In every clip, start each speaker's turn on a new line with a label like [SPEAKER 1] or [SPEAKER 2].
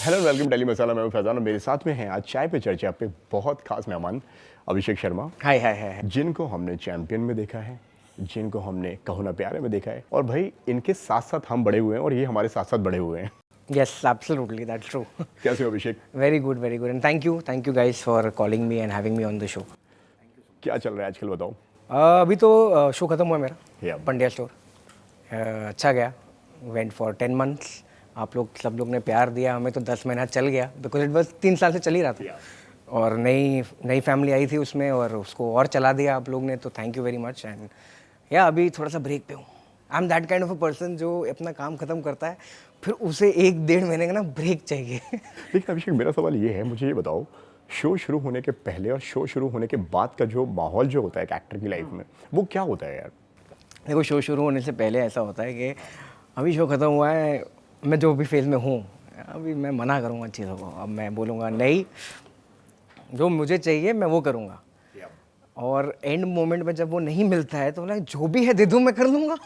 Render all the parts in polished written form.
[SPEAKER 1] Hello welcome daily मसाला। मैं हूं फैजान और मेरे साथ में हैं आज चाय पे चर्चा पे बहुत खास मेहमान अभिषेक शर्मा,
[SPEAKER 2] हाय हाय हाय।
[SPEAKER 1] जिनको हमने चैंपियन में देखा है, जिनको हमने कहो ना प्यारे में देखा है, और भाई इनके साथ साथ हम बड़े हुए हैं और ये हमारे साथ साथ बड़े हुए हैं।
[SPEAKER 2] Yes, absolutely, that's true.
[SPEAKER 1] कैसे हो अभिषेक?
[SPEAKER 2] Very good, and thank you guys for calling me and having me on the show.
[SPEAKER 1] क्या चल रहा है आजकल बताओ?
[SPEAKER 2] अभी तो शो खत्म हुआ मेरा
[SPEAKER 1] Yeah.
[SPEAKER 2] पंड्या स्टोर। अच्छा गया, वेंट फॉर 10 मंथ्स। आप लोग सब लोग ने प्यार दिया हमें, तो 10 महीना चल गया बिकॉज इट बस 3 साल से चल ही रहा था। और नई फैमिली आई थी उसमें और उसको और चला दिया आप लोग ने, तो thank you very much. And या अभी थोड़ा सा ब्रेक पे हूँ। I am that kind of a person जो अपना काम खत्म करता है फिर उसे 1-1.5 महीने का ना ब्रेक चाहिए।
[SPEAKER 1] लेकिन अभिषेक मेरा सवाल ये है, मुझे ये बताओ, शो शुरू होने के पहले और शो शुरू होने के बाद का जो माहौल जो होता है एक एक्टर की लाइफ में, वो क्या होता है यार?
[SPEAKER 2] देखो, शो शुरू होने से पहले ऐसा होता है कि अभी शो ख़त्म हुआ है, मैं जो भी फेज़ में हूँ अभी मैं मना करूँगा चीज़ों को। अब मैं बोलूँगा नहीं, जो मुझे चाहिए मैं वो करूँगा। और एंड मोमेंट में जब वो नहीं मिलता है तो ना जो भी है दे दूँ, मैं कर लूँगा।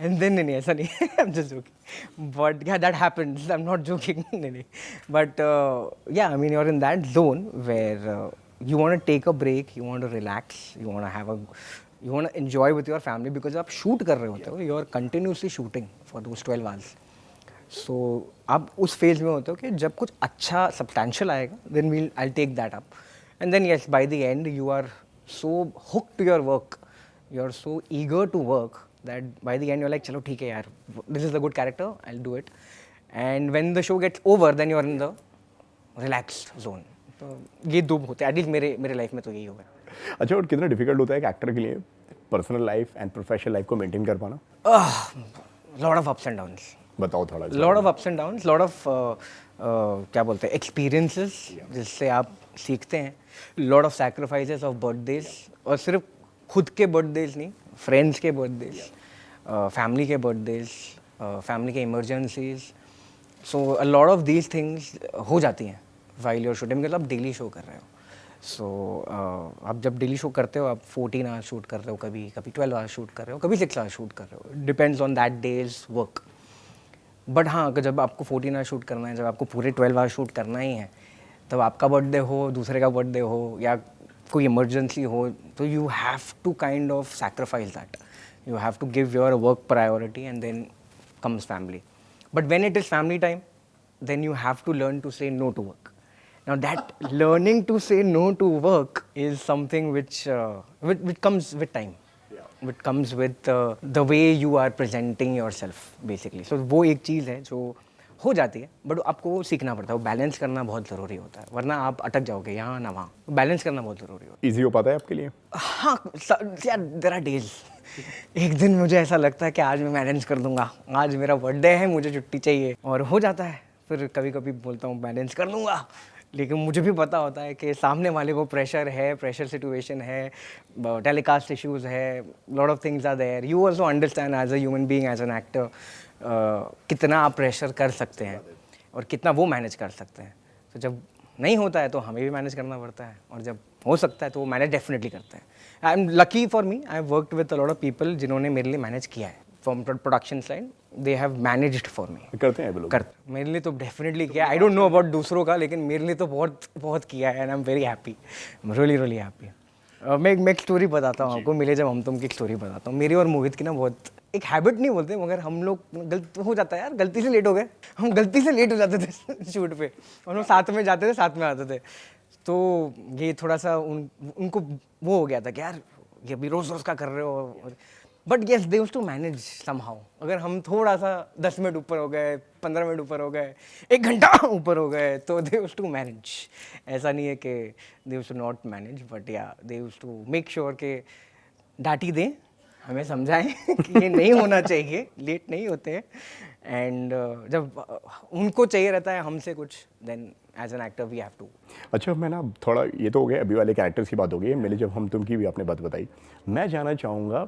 [SPEAKER 2] एंड देन नहीं, ऐसा नहीं है, I am just joking, but yeah that happens, I am not joking. नहीं, but yeah I mean you are in that zone where you want to take a break, you want to relax, you want to enjoy with your family because आप shoot कर रहे होते हो, you are continuously shooting for those 12 hours. So आप उस phase में होते हो कि जब कुछ अच्छा सब्सटैंशियल आएगा then I'll take that up, and then yes, by the end you are so hooked to your work, you are so eager to work that by the end you're like चलो ठीक है यार, this is a good character, I'll do it. And when the show gets over then you are in the relaxed zone. तो ये दो होते हैं at least मेरे लाइफ में, तो यही होगा।
[SPEAKER 1] अच्छा, और कितना डिफिकल्ट होता है एक एक्टर के लिए personal life and professional life को मेंटेन कर पाना?
[SPEAKER 2] Lot of ups and downs.
[SPEAKER 1] बताओ थोड़ा।
[SPEAKER 2] Lot of ups and downs, lot of क्या बोलते हैं, एक्सपीरियंसेस जिससे आप सीखते हैं। Lot of sacrifices of birthdays, और सिर्फ खुद के बर्थडेज नहीं, फ्रेंड्स के बर्थडेज, फैमिली के बर्थडेज, फैमिली के emergencies. So a lot of these things हो जाती हैं वाइल यूर शूटिंग, बिकॉज आप डेली शो कर रहे हो। सो आप जब डेली शो करते हो आप 14 आवर्स शूट कर रहे हो, कभी 12 आवर्स शूट कर रहे हो, कभी 6 आवर्स शूट कर रहे हो, depends on that days work. But हाँ, अगर जब आपको 14 आवर्स शूट करना है, जब आपको पूरे 12 आवर्स शूट करना ही है, तब आपका बर्थडे हो, दूसरे का बर्थडे हो, या कोई इमरजेंसी हो, तो you have to kind of sacrifice that, you have to give your work priority and then comes family. But when it is family time then you have to learn to say no to work. Now that learning to say no to work is something which comes with time, which comes with the way you are presenting yourself basically. So वो एक चीज़ है जो हो जाती है, but आपको वो सीखना पड़ता है, वो बैलेंस करना बहुत ज़रूरी होता है, वरना आप अटक जाओगे यहाँ ना वहाँ। बैलेंस करना बहुत ज़रूरी होता है।
[SPEAKER 1] ईजी हो पाता है आपके लिए?
[SPEAKER 2] हाँ यार, देयर आर डेज। एक दिन मुझे ऐसा लगता है कि आज मैं मैनेज कर दूंगा, आज मेरा बर्थडे है, मुझे छुट्टी चाहिए, और हो जाता है। फिर कभी कभी बोलता हूँ मैनेज कर लूँगा, लेकिन मुझे भी पता होता है कि सामने वाले को प्रेशर है, प्रेशर सिचुएशन है, टेलीकास्ट इश्यूज है, lot of things are there. You also understand as a human being, as an actor, कितना आप प्रेशर कर सकते हैं और कितना वो मैनेज कर सकते हैं। तो जब नहीं होता है तो हमें भी मैनेज करना पड़ता है, और जब हो सकता है तो वो मैनेज डेफिनेटली करते हैं। I am lucky for me, I have worked with a lot of people जिन्होंने मेरे लिए मैनेज किया है from production side. They have managed for me.
[SPEAKER 1] करते हैं लोग?
[SPEAKER 2] करते मेरे लिए तो डेफिनेटली किया। आई डोंट नो अबाउट दूसरों का, लेकिन मेरे लिए तो बहुत किया है, and I am very happy, really happy. मैं एक स्टोरी बताता हूँ आपको, मिले जब हम तुम की एक स्टोरी बताता हूँ। मेरी और मोहित की ना बहुत एक हैबिट नहीं बोलते, मगर हम लोग गलत हो जाता है यार, गलती से लेट हो गए, हम गलती से लेट हो जाते थे शूट पे, हम लोग साथ में जाते थे, साथ में आते थे। तो ये थोड़ा सा उनको वो हो गया था कि यार ये अभी रोज़ का कर रहे हो। But yes, they used to manage somehow. अगर हम थोड़ा सा 10 मिनट ऊपर हो गए, 15 मिनट ऊपर हो गए, 1 घंटा ऊपर हो गए, तो दे यूज्ड टू मैनेज। ऐसा नहीं है कि they used to not manage, but yeah they used to make sure कि डांटी दें, हमें समझाएं कि ये नहीं होना चाहिए, लेट नहीं होते हैं। एंड जब उनको चाहिए रहता है हमसे कुछ, then as an actor we have to.
[SPEAKER 1] अच्छा, मैं ना थोड़ा, ये तो हो गया अभी वाले कैरेक्टर्स की बात हो गई है, मेरे जब हम तुम की भी आपने बात बताई, मैं जाना चाहूँगा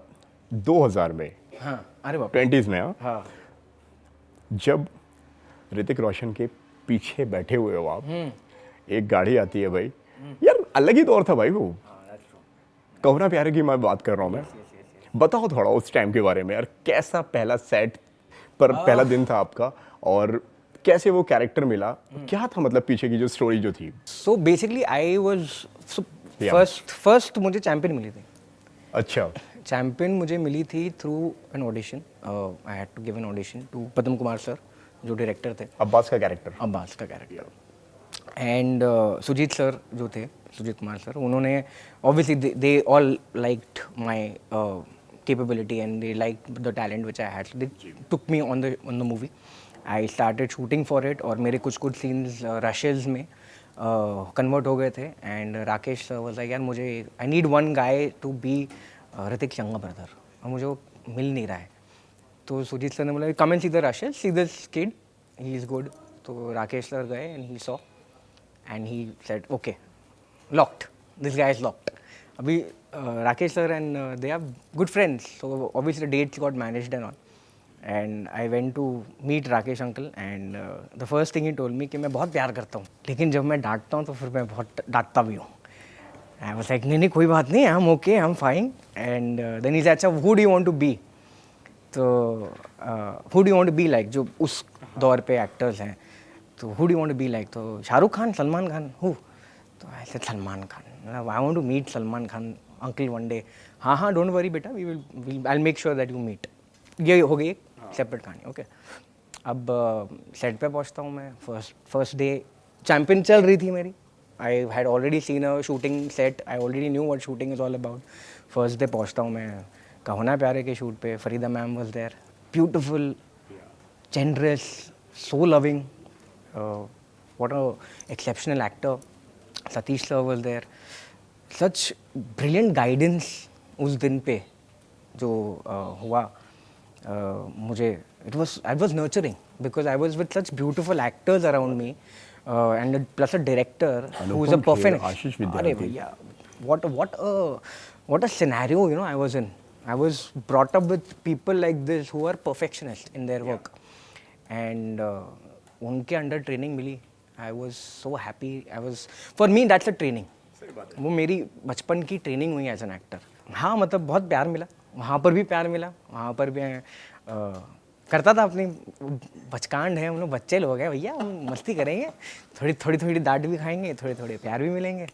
[SPEAKER 1] 2000 में।
[SPEAKER 2] हाँ, अरे बाप,
[SPEAKER 1] 20s में।
[SPEAKER 2] हाँ,
[SPEAKER 1] जब ऋतिक रोशन के पीछे बैठे हुए हो आप, एक गाड़ी आती है भाई, यार अलग ही दौर था भाई वो। कहो ना प्यारे की मैं बात कर रहा हूँ मैं। बताओ थोड़ा उस टाइम के बारे में यार, कैसा पहला सेट पर पहला दिन था आपका, और कैसे वो कैरेक्टर मिला, क्या था मतलब पीछे की जो स्टोरी जो थी?
[SPEAKER 2] So basically I was
[SPEAKER 1] Yeah.
[SPEAKER 2] First मुझे चैंपियन मिली थी.
[SPEAKER 1] अच्छा.
[SPEAKER 2] चैंपियन मुझे मिली थी through an audition. I had to give an audition to Padma Kumar sir, जो डायरेक्टर थे.
[SPEAKER 1] अब्बास का कैरेक्टर.
[SPEAKER 2] अब्बास का कैरेक्टर. एंड सुजीत सर जो थे, सुजीत कुमार सर, उन्होंने obviously they all liked my capability and they liked the talent which I had. They took me on the movie. I started shooting for it और मेरे कुछ scenes rushes में convert हो गए थे. And Rakesh sir was like, यार मुझे I need one guy to be Hrithik younger brother, और मुझे वो मिल नहीं रहा है. तो सुजीत सर ने बोला come and see the rushes, see this kid, he is good. तो राकेश सर गए and he saw and he said okay, locked, this guy is locked. अभी Rakesh sir and they are good friends, so obviously dates got managed and all. And I went to meet Rakesh uncle and the first thing he told me कि मैं बहुत प्यार करता हूँ, लेकिन जब मैं डांटता हूँ तो फिर मैं बहुत डांटता भी हूँ. आई वाज लाइक नहीं कोई बात नहीं, I am okay, I am fine. And then he said, अच्छा who do you want to be? तो who do you want to be like, जो उस दौर पे एक्टर्स हैं, तो who do you want to be like? तो Shahrukh Khan, Salman Khan, who? तो I said Salman Khan. I want to meet Salman Khan uncle one day. हाँ डोंट वरी बेटा, we will I will make sure that you meet. ये हो गई एक सेपरेट कहानी. ओके, अब सेट पे पहुंचता हूँ मैं. फर्स्ट डे चैंपियन चल रही थी मेरी. I had already seen a shooting set, I already knew what shooting is all about. First day पहुंचता हूँ मैं कहो ना प्यारे के शूट पे. Farida ma'am was there, beautiful, generous, so loving, what a exceptional actor. Satish sir was there. Such brilliant guidance उस दिन पे जो हुआ. मुझे I was nurturing because I was with such beautiful actors around me, and plus a director who is a perfect.
[SPEAKER 1] आशीष विद्यार्थी.
[SPEAKER 2] अरे भैया, what a scenario, you know, I was in. I was brought up with people like this who are perfectionists in their work, and उनके under training मिली. I was so happy. For me that's a training. वो मेरी बचपन की training हुई as an actor. हाँ मतलब बहुत प्यार मिला, वहाँ पर भी प्यार मिला. वहाँ पर भी करता था अपनी बचकांड है, हम लोग बच्चे लोग हैं भैया, हम मस्ती करेंगे, थोड़ी डांट भी खाएंगे, थोड़े प्यार भी मिलेंगे.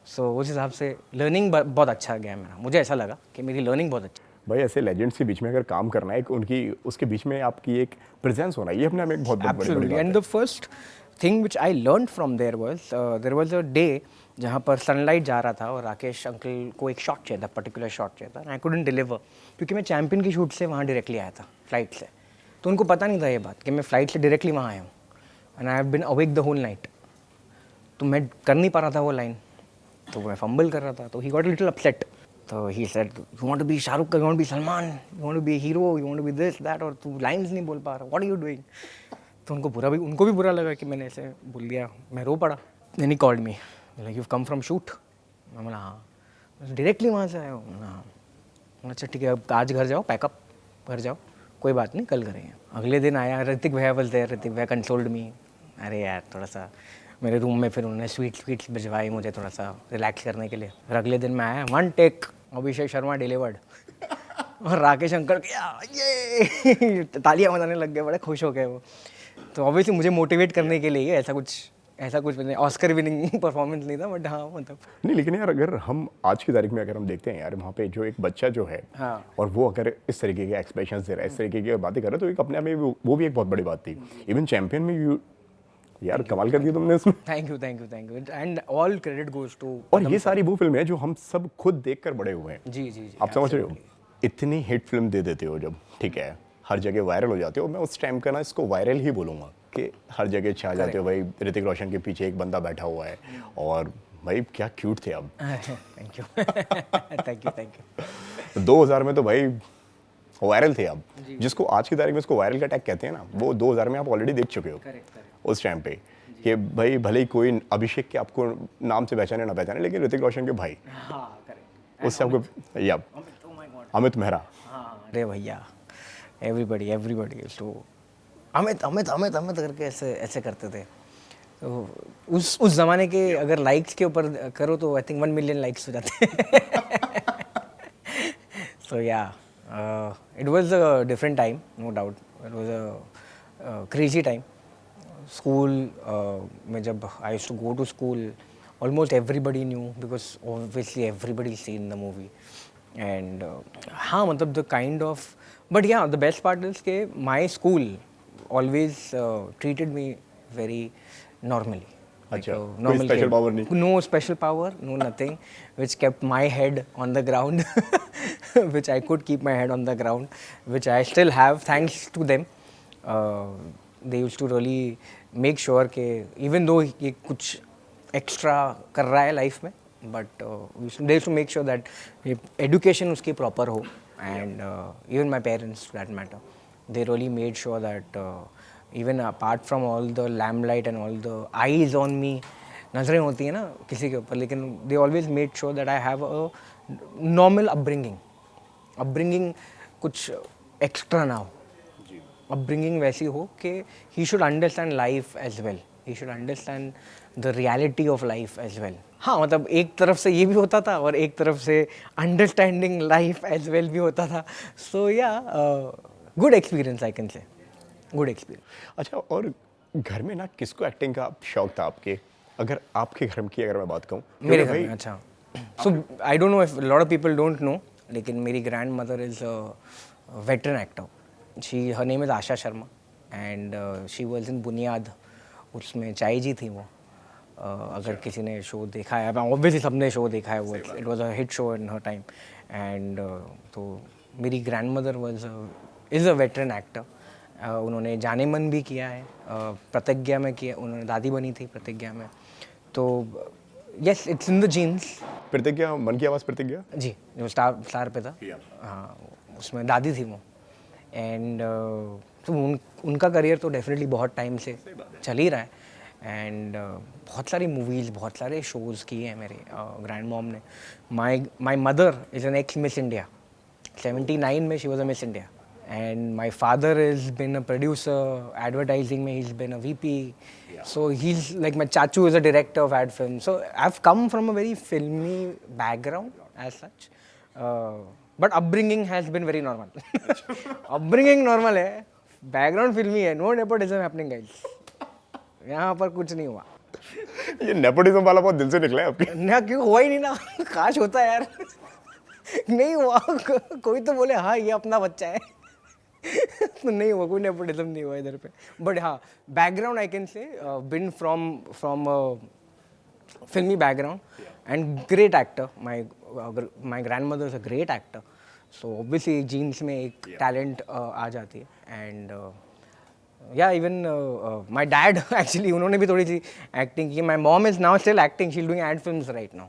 [SPEAKER 2] सो उस हिसाब से लर्निंग बहुत अच्छा गया मेरा. मुझे ऐसा लगा कि मेरी लर्निंग बहुत अच्छी.
[SPEAKER 1] भाई ऐसे लेजेंड्स के बीच में अगर काम करना है, उनकी उसके बीच में आपकी एक प्रेजेंस होना, ये अपने में एक बहुत बड़ी बात है.
[SPEAKER 2] And the first thing which I learn from there was a day जहाँ पर सनलाइट जा रहा था और राकेश अंकल को एक शॉट चाहिए था, पर्टिकुलर शॉट चाहिए था. आई कुडंट डिलीवर क्योंकि मैं चैंपियन की शूट से वहाँ डायरेक्टली आया था फ्लाइट से. तो उनको पता नहीं था ये बात कि मैं फ्लाइट से डायरेक्टली वहाँ आया हूँ. And I have been awake the whole night. तो मैं कर नहीं पा रहा था वो लाइन, तो मैं फंबल कर रहा था. तो ही गॉट लिटिल अपसेट. तो he said you want to be Shahrukh, you want to be Salman, you want to be hero, you want to be this that, और तू लाइन्स नहीं बोल पा रहा, व्हाट आर यू डूइंग? तो उनको भी बुरा लगा कि मैंने ऐसे बोल दिया. मैं रो पड़ा. Then he called me like you come from shoot. मैं बोला हाँ. डायरेक्टली वहाँ से आया हूँ. हाँ. अच्छा ठीक है, अब आज घर जाओ, पैकअप घर जाओ, कोई बात नहीं, कल करेंगे. अगले दिन आया, ऋतिक भैया वाज देयर. ऋतिक भैया कंसोल्ड मी. अरे यार थोड़ा सा मेरे रूम में फिर उन्होंने स्वीट्स भिजवाई मुझे थोड़ा सा रिलैक्स करने के लिए. फिर अगले दिन मैं आया, one take, Abhishek Sharma delivered. और राकेश अंकल ये तालियां बजाने लग गए, बड़े खुश हो गए वो. तो ऑब्वियसली मुझे मोटिवेट करने के लिए ऐसा कुछ ऑस्कर विनिंग परफॉर्मेंस नहीं था, बट हाँ मतलब
[SPEAKER 1] नहीं. लेकिन यार अगर हम आज की तारीख में अगर हम देखते हैं यार, वहाँ पे जो एक बच्चा जो है,
[SPEAKER 2] हाँ.
[SPEAKER 1] और वो अगर इस तरीके के एक्सप्रेशन दे रहा है, इस तरीके की बातें कर रहा है, तो एक अपने आप में वो भी एक बहुत बड़ी बात थी. इवन चैंपियन में यार कमाल कर दिया तुमने इसमें.
[SPEAKER 2] Thank you and all credit goes to.
[SPEAKER 1] और ये सारी वो फिल्म है जो हम सब खुद देखकर बड़े हुए हैं.
[SPEAKER 2] जी
[SPEAKER 1] आप समझ रहे हो, इतनी हिट फिल्म दे देते हो जब, ठीक है, हर जगह वायरल हो जाते हो. मैं उस टाइम का ना इसको वायरल ही बोलूँगा कि हर जगह छा जाते हो भाई. ऋतिक रोशन के पीछे एक बंदा बैठा हुआ है, और भाई क्या क्यूट थे अब.
[SPEAKER 2] थैंक यू
[SPEAKER 1] 2000 में तो भाई वायरल थे. अब जिसको आज की तारीख में इसको वायरल का टैग कहते हैं ना, वो 2000 में आप ऑलरेडी देख चुके हो. उस टाइम पे कि भाई भले ही कोई अभिषेक के आपको नाम से पहचाने ना पहचाने, लेकिन ऋतिक रोशन के भाई, उससे आपको या अमित मेहरा.
[SPEAKER 2] अरे भैया एवरीबॉडी सो अमित करके ऐसे करते थे. तो उस ज़माने के अगर लाइक्स के ऊपर करो तो आई थिंक 1 मिलियन लाइक्स हो जाते हैं. So yeah it was a different time, no doubt. It was a crazy time. School में जब I used to go to school, almost everybody knew because obviously everybody seen the movie. And हाँ, मतलब the kind of, but yeah the best part is के my school always treated me very normally.
[SPEAKER 1] अच्छा, कोई
[SPEAKER 2] normal
[SPEAKER 1] special
[SPEAKER 2] kid.
[SPEAKER 1] power नहीं?
[SPEAKER 2] No special power, no nothing, which kept my head on the ground, which I could keep my head on the ground, which I still have thanks to them. They used to really make sure कि even though ये कुछ extra कर रहा है life में, but they used to make sure that education उसकी proper हो, and even my parents for that matter. They really made sure that even apart from all the lamplight and all the eyes on me, नजरें होती हैं ना किसी के ऊपर, लेकिन they always made sure that I have a normal upbringing कुछ extra ना हो. upbringing वैसी हो कि he should understand life as well, he should understand the reality of life as well. हाँ, मतलब एक तरफ से ये भी होता था और एक तरफ से अंडरस्टैंडिंग लाइफ एज वेल भी होता था. सो या गुड एक्सपीरियंस, आई कैन से गुड एक्सपीरियंस.
[SPEAKER 1] अच्छा, और घर में ना किसको एक्टिंग का शौक था आपके? अगर आपके घर की अगर मैं बात कहूँ,
[SPEAKER 2] मेरे घर में. अच्छा, so I don't know if lot of people don't know, लेकिन मेरी grand mother is veteran actor. Her name is Asha Sharma and she was in Buniyaad. उसमें चाई जी थी वो. अगर किसी ने शो देखा है, ऑब्वियसली सबने शो देखा है वो, it was a hit show in her time. And तो मेरी grand mother is a veteran actor. उन्होंने जाने मन भी किया है, प्रतिज्ञा में किया, उन्होंने दादी बनी थी प्रतिज्ञा में. तो yes, it's in the genes.
[SPEAKER 1] Pratigya, मन की आवाज़ प्रतिज्ञा
[SPEAKER 2] जी, जो स्टार पे था. हाँ, उसमें दादी थी वो. एंड तो उनका करियर तो डेफिनेटली बहुत टाइम से चल ही रहा है. एंड बहुत सारी मूवीज़, बहुत सारे शोज़ किए हैं मेरे ग्रैंड मॉम ने. My mother is an ex Miss India. 79 में she was a Miss India. And my father is been a producer advertising में, he is been a VP. So he is like my चाचू is a director of ad film. So I have come from a very filmy background as such. But upbringing has been very normal. Upbringing normal है, background filmy है. Know nepotism happening guys, यहाँ पर कुछ नहीं हुआ.
[SPEAKER 1] ये nepotism वाला बहुत दिल से निकला है आपके.
[SPEAKER 2] ना, क्यों हुआ ही नहीं ना. काश होता यार. नहीं हुआ. कोई तो बोले हाँ ये अपना बच्चा है. तो नहीं हुआ, कोई नेपोटिज्म नहीं हुआ इधर पे. बट हाँ, background I can say been from filmy background and great actor. My grand mother is a great actor. So obviously genes में एक टैलेंट आ जाती है. एंड या इवन माई डैड एक्चुअली, उन्होंने भी थोड़ी सी एक्टिंग की. My mom is now still acting, she is doing ad films right now.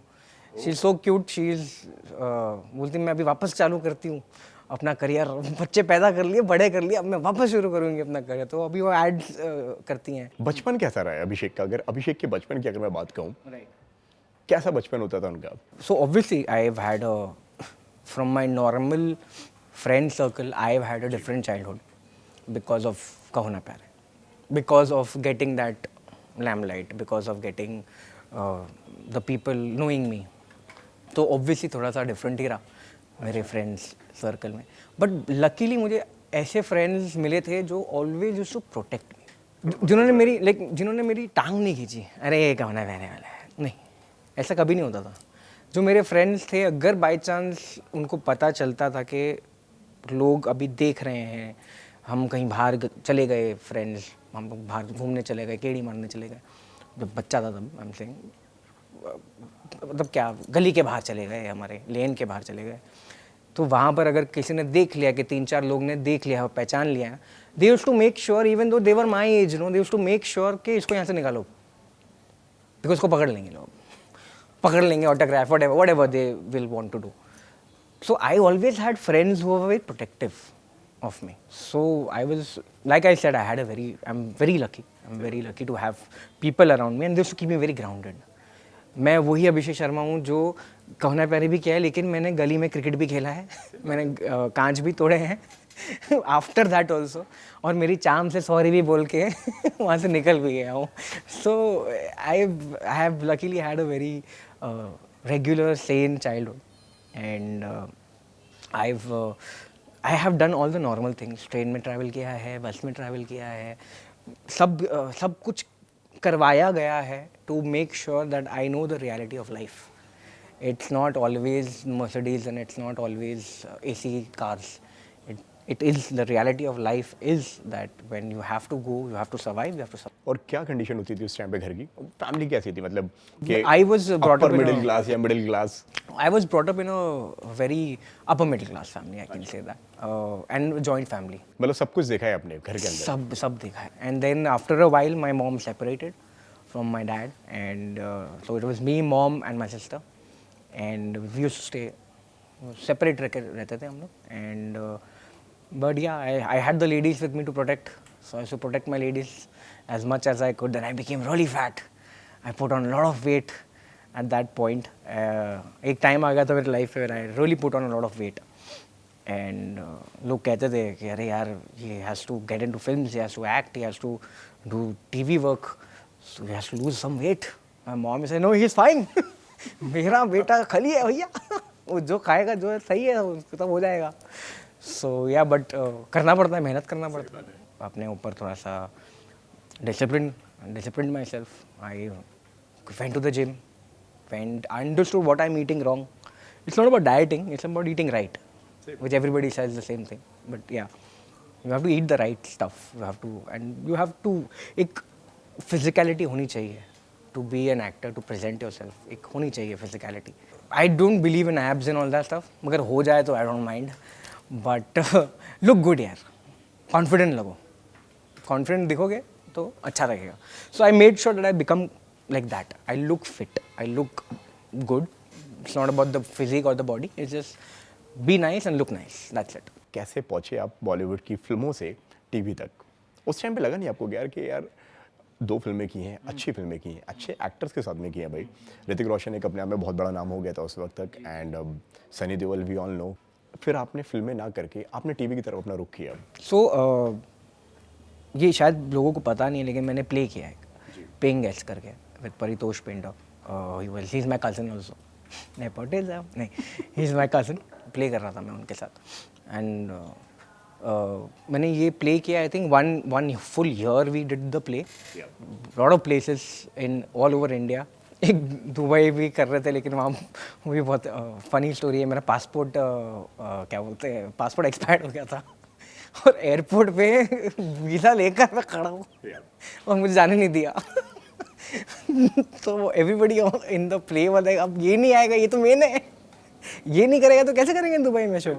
[SPEAKER 2] She is so cute. She is बोलती मैं अभी वापस चालू करती हूँ अपना करियर. बच्चे पैदा कर लिए, बड़े कर लिए, अब मैं वापस शुरू करूँगी अपना करियर. तो अभी वो एड्स करती हैं.
[SPEAKER 1] बचपन कैसा रहा है अभिषेक का? अगर अभिषेक के बचपन की अगर मैं बात कहूँ, कैसा बचपन होता था उनका?
[SPEAKER 2] So obviously I've had from my normal friend circle, I've had a different childhood because of Kaho Na Pyare, because of getting that lamplight, because of getting the people knowing me. तो obviously थोड़ा सा different ही रहा मेरे friends circle में. But luckily मुझे ऐसे friends मिले थे जो always used to protect me, जिन्होंने मेरी टांग नहीं खींची. अरे ये कहो ना पहने वाला है, नहीं, ऐसा कभी नहीं होता था. जो मेरे फ्रेंड्स थे, अगर बाय चांस उनको पता चलता था कि लोग अभी देख रहे हैं, हम कहीं बाहर चले गए, फ्रेंड्स हम लोग बाहर घूमने चले गए, केड़ी मारने चले गए, जब बच्चा था तब, आई एम सेइंग, मतलब क्या, गली के बाहर चले गए, हमारे लेन के बाहर चले गए, तो वहाँ पर अगर किसी ने देख लिया, कि 3-4 लोग ने देख लिया, पहचान लिया, they used to make sure, even though they were my age, no, they used to make sure कि इसको यहाँ से निकालो, बिकॉज उसको पकड़ लेंगे लोग, पकड़ लेंगे, autograph, whatever they will want to do. So I always had friends who were very protective of me. So I was, like I said, I'm very lucky to have people around me, and they used to keep me very grounded. मैं वही अभिषेक शर्मा हूँ जो कहो ना प्यारे भी किया है, लेकिन मैंने गली में क्रिकेट भी खेला है, मैंने कांच भी तोड़े हैं आफ्टर दैट ऑल्सो, और मेरी चाम से सॉरी भी बोल के वहाँ से निकल भी गया हूँ. So I have luckily had a very regular sane childhood, and I have done all the normal things. Train में ट्रैवल किया है, बस में ट्रैवल किया है, सब कुछ करवाया गया है to make sure that I know the reality of life. It's not always Mercedes and it's not always AC cars. It is the reality of life is that when you have to go, you have to survive, you have to survive.
[SPEAKER 1] और क्या condition होती थी उस time पे घर की? Family कैसी थी, मतलब कि
[SPEAKER 2] I was brought up in
[SPEAKER 1] middle
[SPEAKER 2] a,
[SPEAKER 1] class या middle class?
[SPEAKER 2] I was brought up in a very upper middle class family, I can say that, and joint family.
[SPEAKER 1] मतलब सब कुछ देखा है आपने घर के अंदर?
[SPEAKER 2] सब देखा है. And then after a while, my mom separated from my dad, and so it was me, mom, and my sister. And we used to stay separate रहते थे हम लोग. And but yeah, I had the ladies with me to protect, so I used to protect my ladies as much as I could. Then I became really fat. I put on a lot of weight at that point. एक time आ गया था मेरी life में I really put on a lot of weight. And लोग कहते थे कि अरे यार, he has to get into films, he has to act, he has to do TV work, so he has to lose some weight. My mom said, no, he is fine. मेरा बेटा खली है भैया. वो जो खाएगा जो सही है उसको तब हो जाएगा. सो या बट करना पड़ता है, मेहनत करना पड़ता है अपने ऊपर थोड़ा सा. Discipline myself. I went to the gym, went understood what I am eating wrong. It's not about dieting, it's about eating right, which everybody says the same thing. But yeah, you have to eat the right stuff. You have to, and you have to, एक physicality होनी चाहिए to be an actor, to present yourself. एक होनी चाहिए physicality. I don't believe in abs and all that stuff. मगर हो जाए तो I don't mind. But look good यार, confident लगो. Confident दिखोगे तो अच्छा लगेगा. So I made sure that I become like that. I look fit. I look good. It's not about the physique or the body. It's just be nice and look nice. That's it.
[SPEAKER 1] कैसे पहुंचे आप बॉलीवुड की फिल्मों से TV तक? उस time पे लगा नहीं आपको कि यार कि यार 2 फिल्में की हैं, अच्छी फिल्में की हैं, अच्छे एक्टर्स के साथ में की हैं भाई? ऋतिक रोशन एक अपने आप में बहुत बड़ा नाम हो गया था उस वक्त तक, and Sunny Deol we all know. फिर आपने फिल्में ना करके आपने टीवी की तरफ अपना रुख किया.
[SPEAKER 2] So ये शायद लोगों को पता नहीं है, लेकिन मैंने प्ले किया है पेइंग गेस्ट करके with Paritosh Pinda. He is my cousin also. Nepotism नहीं, he is my cousin. Play कर रहा था मैं उनके साथ. एंड मैंने ये प्ले किया. I think one full year we did the play. Lot of places in all over India. एक दुबई भी कर रहे थे, लेकिन वहाँ वो भी बहुत फनी स्टोरी है. मेरा पासपोर्ट क्या बोलते हैं, पासपोर्ट एक्सपायर्ड हो गया था और एयरपोर्ट पे वीज़ा लेकर मैं खड़ा हूँ और मुझे जाने नहीं दिया. तो एवरीबडी इन द प्ले वाले, अब ये नहीं आएगा, ये तो मेन है, ये नहीं करेगा तो कैसे करेंगे दुबई में show.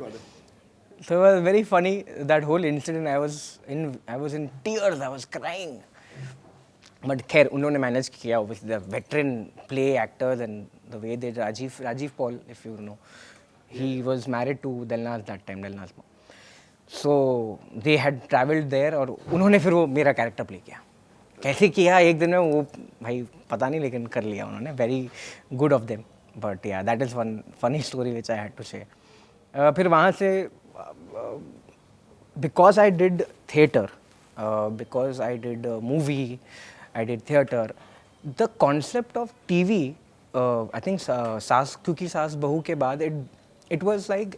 [SPEAKER 2] So it was very funny, that whole incident. I was in tears, I was crying. But खैर उन्होंने मैनेज किया. Obviously the veteran play actors and the way they Rajiv Paul, if you know, he was married to Delnaz that time, Delnaz mom. So they had traveled there और उन्होंने फिर वो मेरा character play किया. कैसे किया एक दिन में वो भाई पता नहीं, लेकिन कर लिया उन्होंने. Very good of them. But yeah that is one funny story which I had to say. फिर वहाँ से because I did theatre, because I did movie, I did theatre, the concept of TV, I think सास, क्योंकि सास बहू के बाद it was like,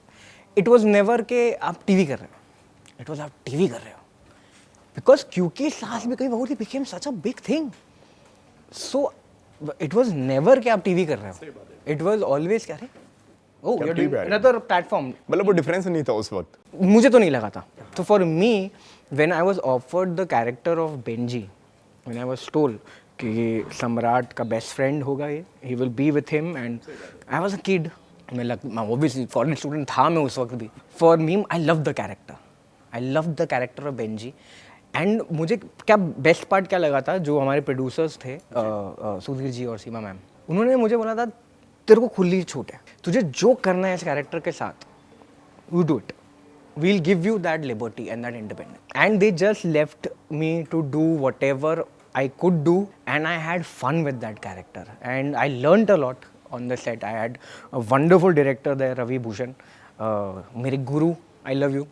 [SPEAKER 2] it was never के आप टीवी कर रहे हो, इट वाज आप टीवी कर रहे हो. बिकॉज क्योंकि सास भी कहीं बहू थी became such a big thing. So it was never कि आप टीवी कर रहे हो. इट वाज ऑलवेज क्या, oh you're doing another platform.
[SPEAKER 1] मतलब वो डिफरेंस नहीं था उस वक्त?
[SPEAKER 2] मुझे तो नहीं लगा था. तो for me when I was offered the character of Benji, when I was told कि सम्राट का बेस्ट फ्रेंड होगा ये, he will be with him, and I was a kid. मैं ऑब्वियसली कॉलेज स्टूडेंट था मैं उस वक्त भी. For me I love the character, I love the character of Benji. And मुझे क्या बेस्ट पार्ट क्या लगा था, जो हमारे प्रोड्यूसर्स थे सुधीर जी और सीमा मैम, उन्होंने मुझे बोला था तेरे को खुली छूट है, तुझे जो करना है इस कैरेक्टर के साथ, you do it, we'll give you that liberty and that independence. And they just left me to do whatever I could do, and I had fun with that character, and I learnt a lot on the set. I had a wonderful director there, Ravi Bhushan, मेरे गुरु. I love you.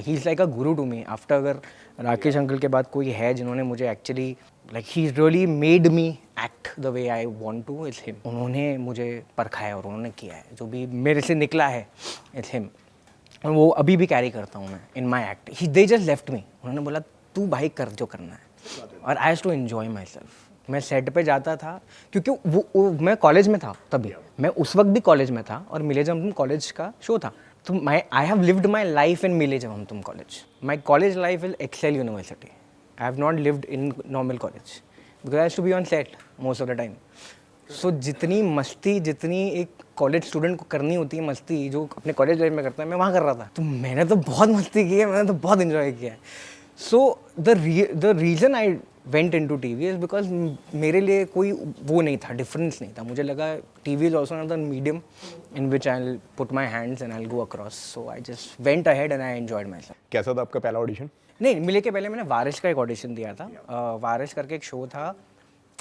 [SPEAKER 2] He's like a guru to me. After अगर Rakesh uncle के बाद कोई है जिन्होंने मुझे actually like he really made me act the way I want to, it's him. उन्होंने मुझे परखा है और उन्होंने किया है, जो भी मेरे से निकला है, it's him. और वो अभी भी कैरी करता हूँ मैं in my act. They just left me. उन्होंने बोला तू भाई कर जो करना है. और I has to enjoy myself. मैं सेट पे जाता था क्योंकि वो मैं कॉलेज में था तभी, मैं उस वक्त भी कॉलेज में था और मिले जब हम कॉलेज का शो था। तो I have lived my life in Miley Jab Hum Tum college. My college life is Excel university. I have not lived in normal college because I have to be on set most of the time. So जितनी मस्ती जितनी एक college student को करनी होती है, मस्ती जो अपने कॉलेज लाइफ में करता है, मैं वहाँ कर रहा था। तो मैंने तो बहुत मस्ती की है, मैंने तो बहुत इन्जॉय किया है। So the reason I went into TV is because मेरे लिए कोई वो नहीं था, डिफरेंस नहीं था। मुझे लगा T V is also another medium in which I will put my hands and I will go across. So I just went ahead and I enjoyed my self.
[SPEAKER 1] कैसा था आपका पहला ऑडिशन?
[SPEAKER 2] नहीं, मिले के पहले मैंने वारिश का एक ऑडिशन दिया था। वारिश करके एक शो था,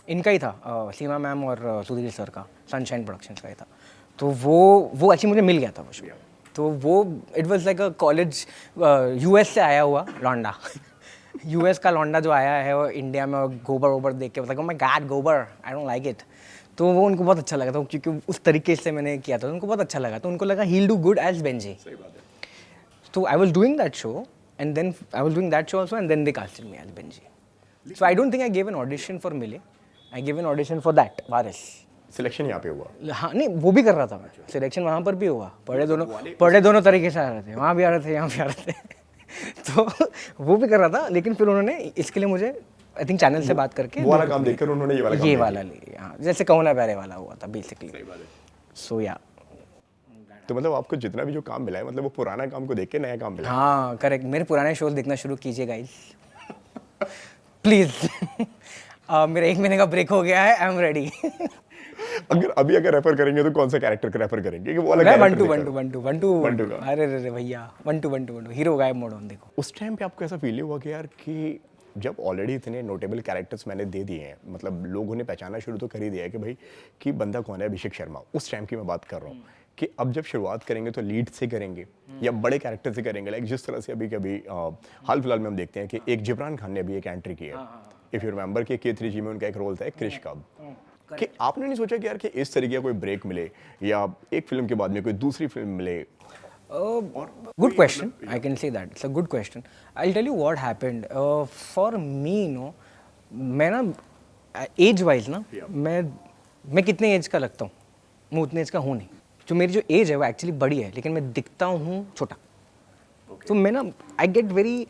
[SPEAKER 2] इनका ही था, सीमा मैम और सुधीर सर का, सनशाइन प्रोडक्शंस का ही था। तो वो एक्चुअली मुझे मिल गया था वो शो। तो वो it was like a college US से आया हुआ लौंडा यूएस का लौंडा जो आया है वो इंडिया में गोबर वोबर देख के मतलब, ओह माय गॉड गोबर, आई डोंट लाइक इट। तो वो उनको बहुत अच्छा लगा था क्योंकि उस तरीके से मैंने किया था, उनको बहुत अच्छा लगा। तो उनको लगा he will do good as Benji. तो I was doing that show and then I was doing that show also and then they casted me as Benji. So I don't think I gave an audition for Mile. I gave an audition for that, Varis.
[SPEAKER 1] Selection यहाँ पे हुआ?
[SPEAKER 2] हाँ नहीं, वो भी कर रहा था मैं। सिलेक्शन वहाँ पर भी हुआ। पढ़े दोनों तरीके से आ रहे थे, वहाँ भी आ रहे थे, यहाँ भी आ रहे थे। तो वो भी कर रहा था, लेकिन फिर उन्होंने इसके लिए मुझे आई थिंक चैनल से बात करके
[SPEAKER 1] वो वाला काम देखकर उन्होंने ये वाला
[SPEAKER 2] लिया। हाँ, जैसे कहो ना प्यारे वाला हुआ था बेसिकली। सो या
[SPEAKER 1] तो मतलब आपको जितना भी जो काम मिला है, मतलब वो पुराना काम को देख के नया काम मिला?
[SPEAKER 2] हाँ करेक्ट। मेरे पुराने शोज देखना शुरू कीजिए गाइस प्लीज। मेरा 1 महीने का ब्रेक हो गया है, आई एम रेडी।
[SPEAKER 1] अगर रेफर करेंगे तो कौन सा कैरेक्टर को रेफर करेंगे कि वो अलग
[SPEAKER 2] बंटू का? अरे भैया बंटू हीरो गायब मोड ऑन। देखो
[SPEAKER 1] उस टाइम पे आपको ऐसा फील हुआ कि यार कि जब ऑलरेडी इतने नोटेबल कैरेक्टर्स मैंने दे दिए हैं, मतलब लोगों ने पहचाना शुरू तो कर ही दिया है कि भाई कि बंदा कौन है अभिषेक शर्मा, उस टाइम की मैं बात कर रहा हूँ, कि अब जब शुरुआत करेंगे तो लीड से करेंगे या बड़े कैरेक्टर से करेंगे? लाइक जिस तरह से अभी कभी हाल फिलहाल में हम देखते हैं कि एक जिब्रान खान ने अभी एक एंट्री की है, इफ़ यू रिमेंबर कि K3G में उनका एक रोल था एक क्रिश का। कि आपने नहीं सोचा कि यार कि इस तरीके का कोई ब्रेक मिले या एक फिल्म के बाद में कोई दूसरी फिल्म मिले?
[SPEAKER 2] Good question. I can say that. It's a good question. I'll tell you what happened. For me, मैं ना एज वाइज ना मैं कितने एज का लगता हूँ, मैं उतने एज का हूँ नहीं। जो मेरी जो एज है वो एक्चुअली बड़ी है, लेकिन मैं दिखता हूँ छोटा। तो मैं ना आई गेट वेरी,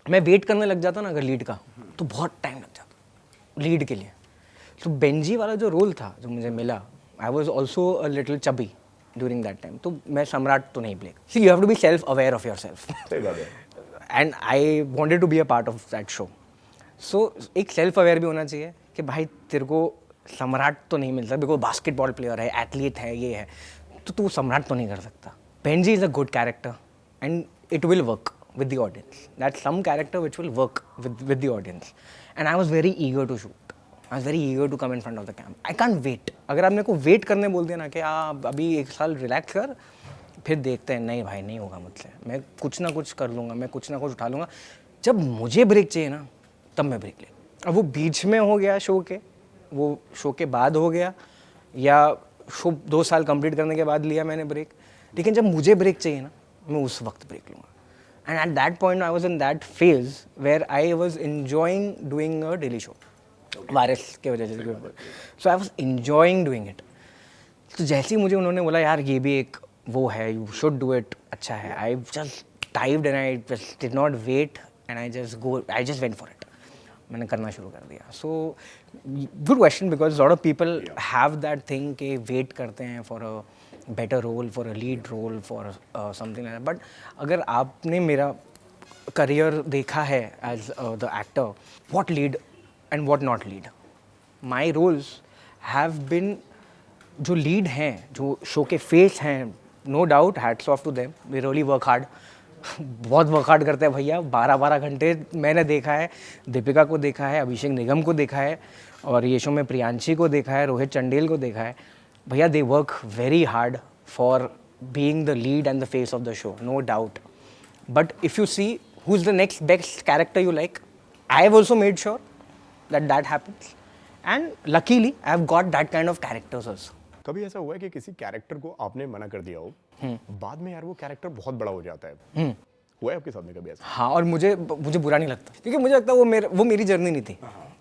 [SPEAKER 2] मैं वेट करने लग जाता ना अगर लीड का, तो बहुत टाइम लग जाता लीड के लिए। तो बेंजी वाला जो रोल था जो मुझे मिला, I was also a little chubby during that time. तो मैं सम्राट तो नहीं play. See you have to be self aware of your self, and I wanted to be a part of that show. So एक self aware भी होना चाहिए कि भाई तेरे को सम्राट तो नहीं मिलता बिकॉज बास्केटबॉल प्लेयर है, एथलीट है, ये है, तो तू सम्राट तो नहीं कर सकता। Benji is a good character and it will work with the audience. That's some character which will work with the audience. And I was very eager to shoot. I was very eager to come in front of the camera. I can't wait. अगर आप मेरे को wait करने बोल दिया ना कि आप अभी 1 साल रिलैक्स कर, फिर देखते हैं, नहीं भाई नहीं होगा मुझसे, मैं कुछ ना कुछ कर लूँगा, मैं कुछ ना कुछ उठा लूँगा। जब मुझे ब्रेक चाहिए ना तब मैं ब्रेक ले। अब वो बीच में हो गया शो के, वो शो के बाद हो गया, या शो 2 साल कंप्लीट करने के बाद लिया मैंने ब्रेक, लेकिन जब मुझे ब्रेक चाहिए ना मैं उस वक्त ब्रेक लूँगा। And at that point, I was in that phase where I was enjoying doing a daily show. वारिस के वजह से। So I was enjoying doing it. तो जैसे ही मुझे उन्होंने बोला यार ये भी एक वो है, you should do it, अच्छा है, I just dived and I just did not wait and I just went for it. मैंने करना शुरू कर दिया. So good question because a lot of people have that thing कि wait करते हैं for a better role, for a lead role, for something like that. But अगर आपने मेरा career देखा है as the actor, what lead and what not lead, my roles have been जो lead हैं, जो show के face हैं, no doubt hats off to them, they really work hard. बहुत वर्क हार्ड करते हैं भैया, 12-12 घंटे मैंने देखा है, दीपिका को देखा है, अभिषेक निगम को देखा है, और ये शो में प्रियांशी को देखा है, रोहित चंडेल को देखा है भैया। They work very hard for being the lead and the face of the show, no doubt. But if you see who is the next best character you like, I have also made sure that happens and luckily I have got that kind of characters also.
[SPEAKER 1] कभी ऐसा हुआ है कि किसी character को आपने मना कर दिया हो, बाद में यार वो कैरेक्टर बहुत बड़ा हो जाता है हुआ है आपके साथ में कभी ऐसा?
[SPEAKER 2] हाँ, और मुझे बुरा नहीं लगता, क्योंकि मुझे लगता है वो मेरी जर्नी नहीं थी,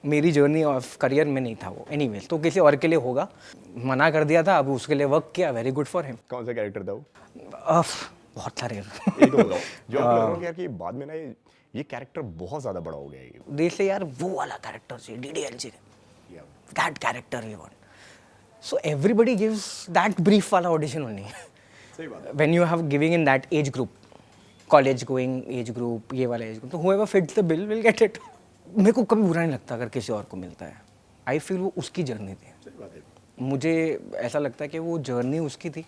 [SPEAKER 2] मेरी जर्नी ऑफ करियर में नहीं था वो। एनीवेज, तो किसी और के लिए होगा, मना कर दिया था, अब उसके लिए वर्क किया, वेरी गुड फॉर हिम।
[SPEAKER 1] कौन सा कैरेक्टर था वो?
[SPEAKER 2] बहुत सारे
[SPEAKER 1] एक तो बताओ जो आपको लग रहा हो कि यार कि बाद में ना ये कैरेक्टर बहुत ज्यादा बड़ा हो गया है ये।
[SPEAKER 2] दे से यार वो वाला कैरेक्टर चाहिए, DDLJ, that character we want. So everybody gives that brief वाला ऑडिशन ओनली
[SPEAKER 1] सही बात है।
[SPEAKER 2] When you have giving in that age group, college going age group, ये वाला एज ग्रुप, तो whoever fits the bill will get it। मेरे को कभी बुरा नहीं लगता अगर किसी और को मिलता है। आई फील वो उसकी जर्नी थी।
[SPEAKER 1] सही बात है।
[SPEAKER 2] मुझे ऐसा लगता है कि वो जर्नी उसकी थी।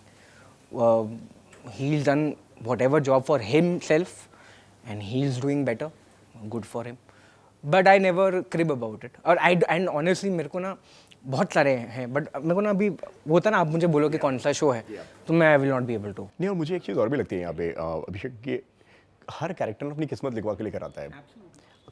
[SPEAKER 2] He done whatever job for himself and he is doing better, good for him, but I never crib about it. और एंड ऑनेस्टली मेरे को ना बहुत सारे हैं, बट मेरे को ना अभी वो होता ना, आप मुझे बोलो कि कौन सा शो है, तो मैं I will not be able to.
[SPEAKER 1] नहीं, और मुझे एक चीज़ और भी लगती है यहाँ पे अभिषेक, कि हर कैरेक्टर ने अपनी किस्मत लिखवा के लेकर आता है।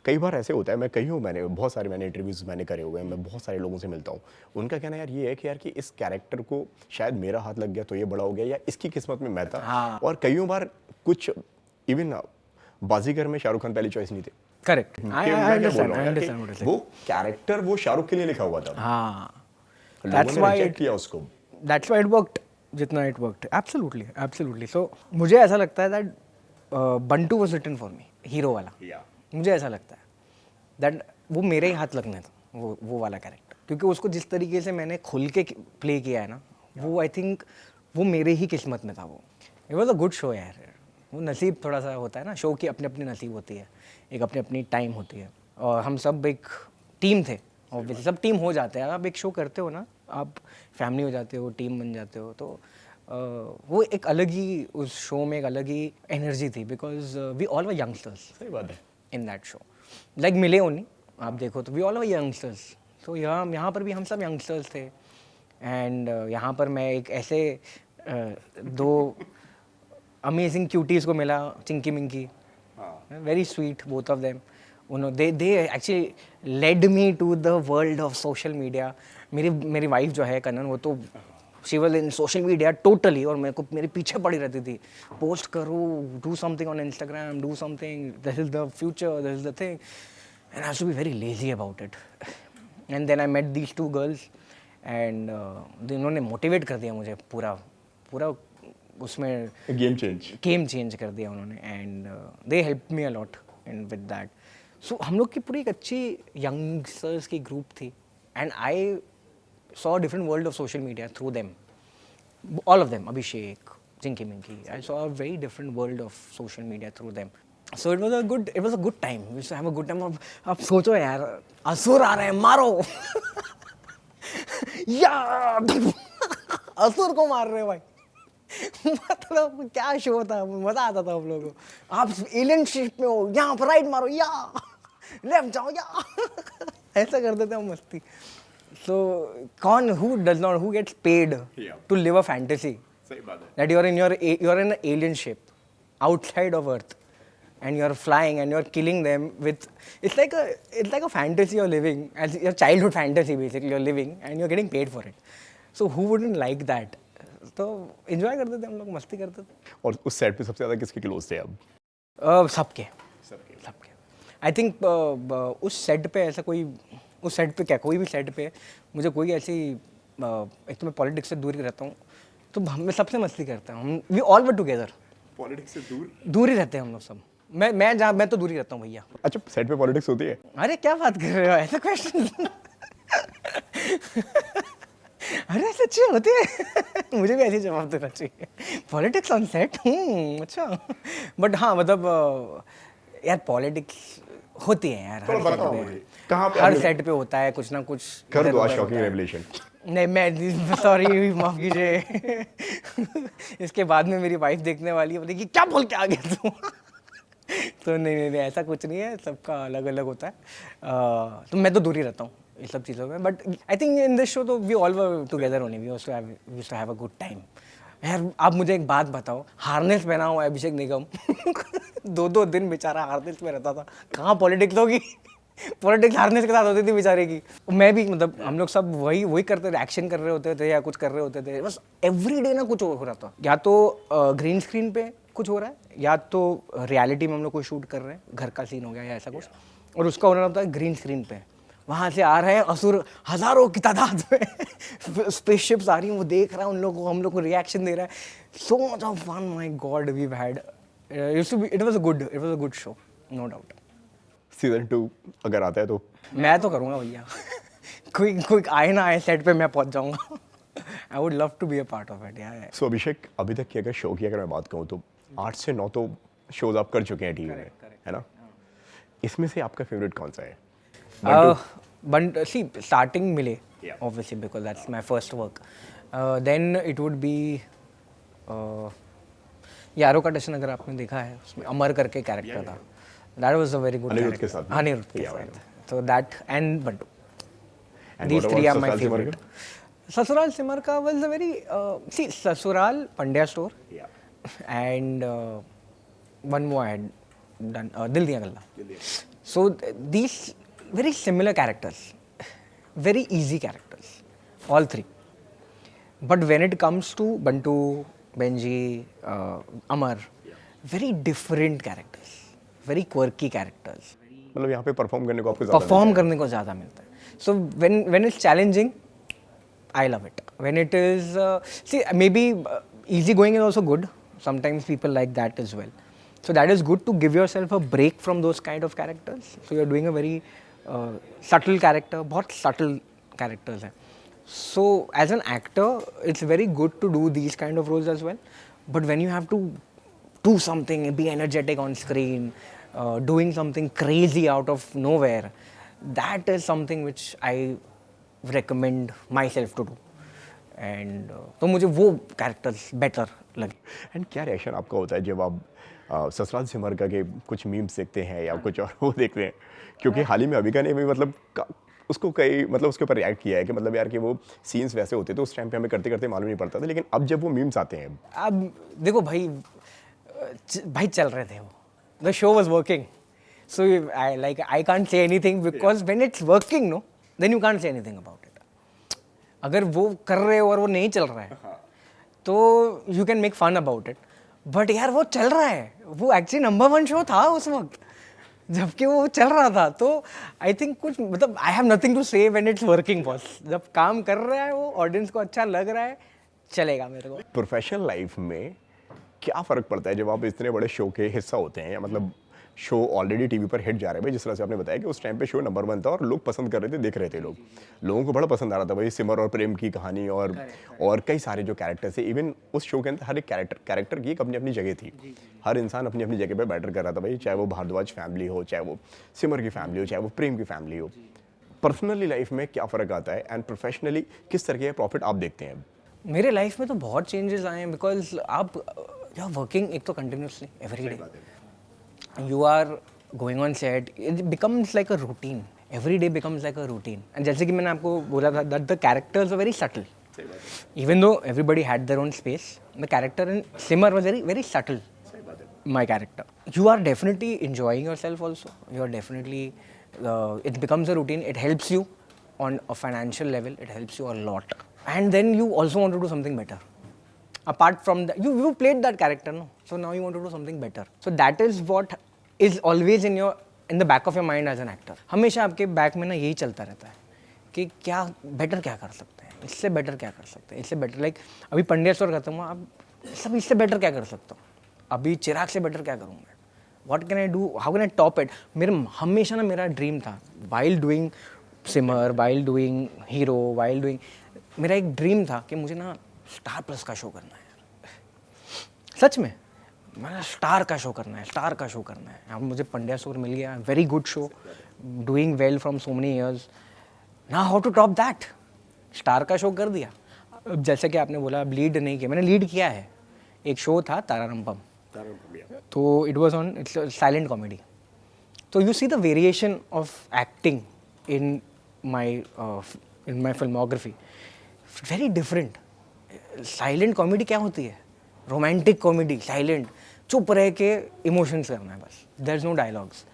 [SPEAKER 1] कई बार ऐसे होता है, मैं कही हूँ, बहुत सारे इंटरव्यूज़ मैंने करे हुए हैं, मैं बहुत सारे लोगों से मिलता हूँ, उनका कहना यार ये है कि यार कि इस कैरेक्टर को शायद मेरा हाथ लग गया तो ये बड़ा हो गया, या इसकी किस्मत में मैं था।
[SPEAKER 2] हाँ।
[SPEAKER 1] और कईयों बार कुछ इवन बाजीगर में शाहरुख खान पहली चॉइस नहीं थे।
[SPEAKER 2] करेक्ट,
[SPEAKER 1] कि
[SPEAKER 2] आई
[SPEAKER 1] मैं क्या बोल रहा हूँ यार कि
[SPEAKER 2] अंडरस्टैंड।
[SPEAKER 1] वो कैरेक्टर वो शाहरुख के लिए लिखा हुआ था,
[SPEAKER 2] हाँ,
[SPEAKER 1] लोगों
[SPEAKER 2] that's
[SPEAKER 1] ने
[SPEAKER 2] why
[SPEAKER 1] रिजेक्ट किया उसको।
[SPEAKER 2] दैट्स व्हाई इट वर्कड जितना it worked. Absolutely, absolutely. So मुझे ऐसा लगता है that Bantu was written for me, hero वाला। मुझे ऐसा लगता है दैट वो मेरे ही हाथ लगने था, वो वाला कैरेक्टर, क्योंकि उसको जिस तरीके से मैंने खुल के प्ले किया है ना, वो आई थिंक वो मेरे ही किस्मत में था। वो it was a good show यार। वो नसीब थोड़ा सा होता है ना, शो की अपनी अपनी नसीब होती है, एक अपनी अपनी टाइम होती है, और हम सब एक टीम थे, ऑब्वियसली सब टीम हो जाते हैं। आप एक शो करते हो ना, आप फैमिली हो जाते हो, टीम बन जाते हो, तो वो एक अलग ही, उस शो में एक अलग ही एनर्जी थी, because we all were youngsters.
[SPEAKER 1] सही बात है।
[SPEAKER 2] इन दैट शो, लाइक मिले ओनली, आप देखो तो वी ऑल वर यंगस्टर्स। तो यहाँ पर भी हम सब यंगस्टर्स थे, एंड यहाँ पर मैं एक ऐसे दो अमेजिंग क्यूटीज़ को मिला, Chinki Minki, very sweet both of them. They actually led me to the world of social media. मेरी वाइफ जो है कनन, वो तो she was in social media totally, और मेरे पीछे पड़ी रहती थी, पोस्ट करो, do something on Instagram, do something, this is the future, this is the thing, and I have to be very lazy about it. And then I met these two girls, and उन्होंने motivate कर दिया मुझे पूरा उसमें, game change कर दिया उन्होंने, and they help me a lot and with that. So हम लोग की पूरी एक अच्छी यंगस्टर्स की ग्रुप थी, and I saw a different world of social media through them, all of them, Abhishek, Chinky Minky. I saw a very different world of social media through them. So it was a good time. We used to have a good time. अब सोचो यार, असुर आ रहे हैं, मारो यार असुर को मार रहे हैं भाई। मतलब क्या शो था, मजा आता था हम लोगों को। आप एलियन शिप में हो, यहाँ पर राइट मारो, या लेफ्ट जाओ, या ऐसा करते थे हम, मस्ती। So, who gets paid to live a fantasy? That you're in an alien ship outside of Earth, and you're flying and you're killing them with. It's like a fantasy you're living, as your childhood fantasy basically you're living, and you're getting paid for it. So who wouldn't like that? तो enjoy करते थे हम लोग, मस्ती करते थे।
[SPEAKER 1] और उस सेट पे सबसे ज़्यादा किसके क्लोज थे आप?
[SPEAKER 2] सबके। आई थिंक उस सेट पे ऐसा कोई, उस सेट पे क्या, कोई भी सेट पे मुझे कोई ऐसी, एक तो मैं पॉलिटिक्स से दूर ही रहता हूँ, तो मैं सबसे मस्ती करता हूँ। We all were together.
[SPEAKER 1] Politics से
[SPEAKER 2] दूर ही रहते हैं हम लोग सब। मैं तो दूर ही रहता हूँ भैया।
[SPEAKER 1] अच्छा, सेट पे पॉलिटिक्स होती है?
[SPEAKER 2] अरे क्या बात कर रहे हो, ऐसा क्वेश्चन अरे सच्ची होती है मुझे भी ऐसे जवाब देना चाहिए। Politics on set? अच्छा, बट हाँ, मतलब यार पॉलिटिक्स होती है यार, हर सेट पे होता है कुछ ना कुछ।
[SPEAKER 1] कर दो आज शॉकिंग रेवलेशन।
[SPEAKER 2] नहीं, मैं सॉरी, माफ कीजिए इसके बाद में मेरी वाइफ देखने वाली है, बोलेगी क्या बोल के आ गया तू तो नहीं, ऐसा कुछ नहीं है, सबका अलग अलग होता है। तो मैं तो दूर ही रहता हूँ ये सब चीज़ों में, but I think in this show तो we all were together only, we used to have a good time. यार आप मुझे एक बात बताओ, हार्नेस पहना हुआ अभिषेक निगम 2 दिन बेचारा हार्नेस में रहता था, कहाँ पॉलिटिक्स होगी पॉलिटिक्स हार्नेस के साथ होती थी बेचारे की। मैं भी, मतलब हम लोग सब वही करते थे, एक्शन कर रहे होते थे या कुछ कर रहे होते थे, बस एवरी डे ना कुछ हो रहा था। या तो ग्रीन स्क्रीन पे कुछ हो रहा है, या तो रियलिटी में हम लोग कोई शूट कर रहे हैं, घर का सीन हो गया या ऐसा कुछ, और उसका होना होता है ग्रीन स्क्रीन पे, वहाँ से आ रहे हैं असुर हज़ारों की तादाद में स्पेसशिप्स आ रही हैं, वो देख रहा है उन लोगों को, हम लोग को रिएक्शन दे रहा है. So much of fun, my god, we had, it was a good show, no doubt.
[SPEAKER 1] Season 2 अगर आता है तो
[SPEAKER 2] मैं तो करूँगा भैया. कोई आए ना आए सेट पे, मैं पहुँच जाऊँगा. I would love to be a part of it. यार
[SPEAKER 1] सो अभिषेक, अभी तक की अगर शो की अगर मैं बात कहूँ तो 8 से 9 तो शोज आप कर चुके हैं टीवी में, है ना? इसमें से आपका फेवरेट कौन सा है?
[SPEAKER 2] But see, starting Mile,
[SPEAKER 1] Yeah.
[SPEAKER 2] obviously, because that's my first work. Then it would be यारो का टशन, अगर आपने देखा है, उसमें अमर करके कैरेक्टर था. That was a very good
[SPEAKER 1] Anirudh के
[SPEAKER 2] character.
[SPEAKER 1] साथ.
[SPEAKER 2] अनिरुद्ध के
[SPEAKER 1] Yeah,
[SPEAKER 2] साथ. So that and Bantu.
[SPEAKER 1] And
[SPEAKER 2] These
[SPEAKER 1] what
[SPEAKER 2] three
[SPEAKER 1] about
[SPEAKER 2] are my
[SPEAKER 1] Sasural Simar
[SPEAKER 2] favorite. Sasural Simar ka was a very see Sasural Pandya store
[SPEAKER 1] का? Yeah.
[SPEAKER 2] and one more I had done Dil Diya Galla. So these very similar characters, very easy characters, all three. But when it comes to Bantu, Benji, Amar, very different characters, very quirky characters.
[SPEAKER 1] मतलब यहाँ पे perform करने को आपको ज़्यादा
[SPEAKER 2] perform करने को ज़्यादा मिलता है. सो when it's challenging, I love it. When it is see, maybe easy going is also good. Sometimes people like that as well. So that is good to give yourself a break from those kind of characters. So you're doing a very subtle character. बहुत subtle characters हैं. So as an actor, it's very good to do these kind of roles as well. But when you have to do something, be energetic on screen, doing something crazy out of nowhere, that is something which I recommend myself to do. And तो मुझे वो characters better लगे.
[SPEAKER 1] And क्या reaction आपका होता है जब आप ससुराल सिमर का के कुछ मीम्स देखते हैं या कुछ और वो देखते हैं? क्योंकि हाल ही में अभिका ने भी मतलब उसको कई मतलब उसके ऊपर रिएक्ट किया है कि मतलब यार कि वो सीन्स वैसे होते तो उस टाइम पे हमें करते करते मालूम नहीं पड़ता था, लेकिन अब जब वो मीम्स आते हैं
[SPEAKER 2] अब देखो भाई चल रहे थे वो. The show was working. So I can't say anything because when it's working, no, then you can't say anything about it. अगर वो कर रहे हो और वो नहीं चल रहा है तो you can make fun about it. But यार वो चल रहा है, वो एक्चुअली नंबर 1 शो था उस वक्त जबकि वो चल रहा था. तो आई थिंक कुछ मतलब आई हैव नथिंग टू से व्हेन इट्स वर्किंग बॉस. जब काम कर रहा है वो ऑडियंस को अच्छा लग रहा है, चलेगा मेरे को.
[SPEAKER 1] प्रोफेशनल लाइफ में क्या फ़र्क पड़ता है जब आप इतने बड़े शो के हिस्सा होते हैं, या मतलब शो ऑलरेडी टीवी पर हिट जा रहा है भाई, जिस तरह से आपने बताया कि उस टाइम पे शो नंबर 1 था और लोग पसंद कर रहे थे, देख रहे थे लोग, लोगों को बड़ा पसंद आ रहा था भाई सिमर और प्रेम की कहानी और कई सारे जो कैरेक्टर्स है. इवन उस शो के अंदर हर एक कैरेक्टर की एक अपनी अपनी जगह थी. हर इंसान अपनी अपनी जगह पे बैटर कर रहा था भाई, चाहे वो भारद्वाज फैमिली हो, चाहे वो सिमर की फैमिली हो, चाहे वो प्रेम की फैमिली हो. पर्सनली लाइफ में क्या फ़र्क आता है एंड प्रोफेशनली किस तरह के प्रॉफिट आप देखते हैं?
[SPEAKER 2] मेरे लाइफ में तो बहुत चेंजेस आए हैं बिकॉज आप यू आर वर्किंग एक तो continuously every day, you are going on set, it becomes like a routine. Every day becomes like a routine. And जैसे कि मैंने आपको बोला था that the characters are very subtle. Even though everybody had their own space, the character in Simar was very, very subtle. My character. You are definitely enjoying yourself also. You are definitely, it becomes a routine. It helps you on a financial level. It helps you a lot. And then you also want to do something better. Apart from that, you played that character, no? So now you want to do something better. So that is what is always in the back of your mind as an actor. हमेशा आपके back में ना यही चलता रहता है कि क्या बेटर क्या कर सकते हैं, इससे बेटर क्या कर सकते हैं, इससे बेटर लाइक अभी पंड्या स्टोर खत्म हुआ, अब सब इससे बेटर क्या कर सकता हूँ, अभी चिराग से बेटर क्या करूँ मैं, what can I do, how can I top it. हमेशा ना मेरा ड्रीम था while doing Simar, while doing hero, while doing, मेरा एक ड्रीम था कि मुझे ना स्टार प्लस का शो करना है यार, सच में मेरा स्टार का शो करना है, स्टार का शो करना है. अब मुझे पंड्या स्टोर मिल गया, very good show, doing well from so many years. ना how to top that, Star का शो कर दिया. अब जैसे कि आपने बोला अब लीड नहीं किया, मैंने लीड किया है. एक शो था तारारंपम, तो it was on, it's silent comedy. तो you see the variation of acting in my filmography, very different. Silent comedy क्या होती है, रोमांटिक कॉमेडी, साइलेंट, चुप रह के इमोशंस करना है बस, there is no dialogues.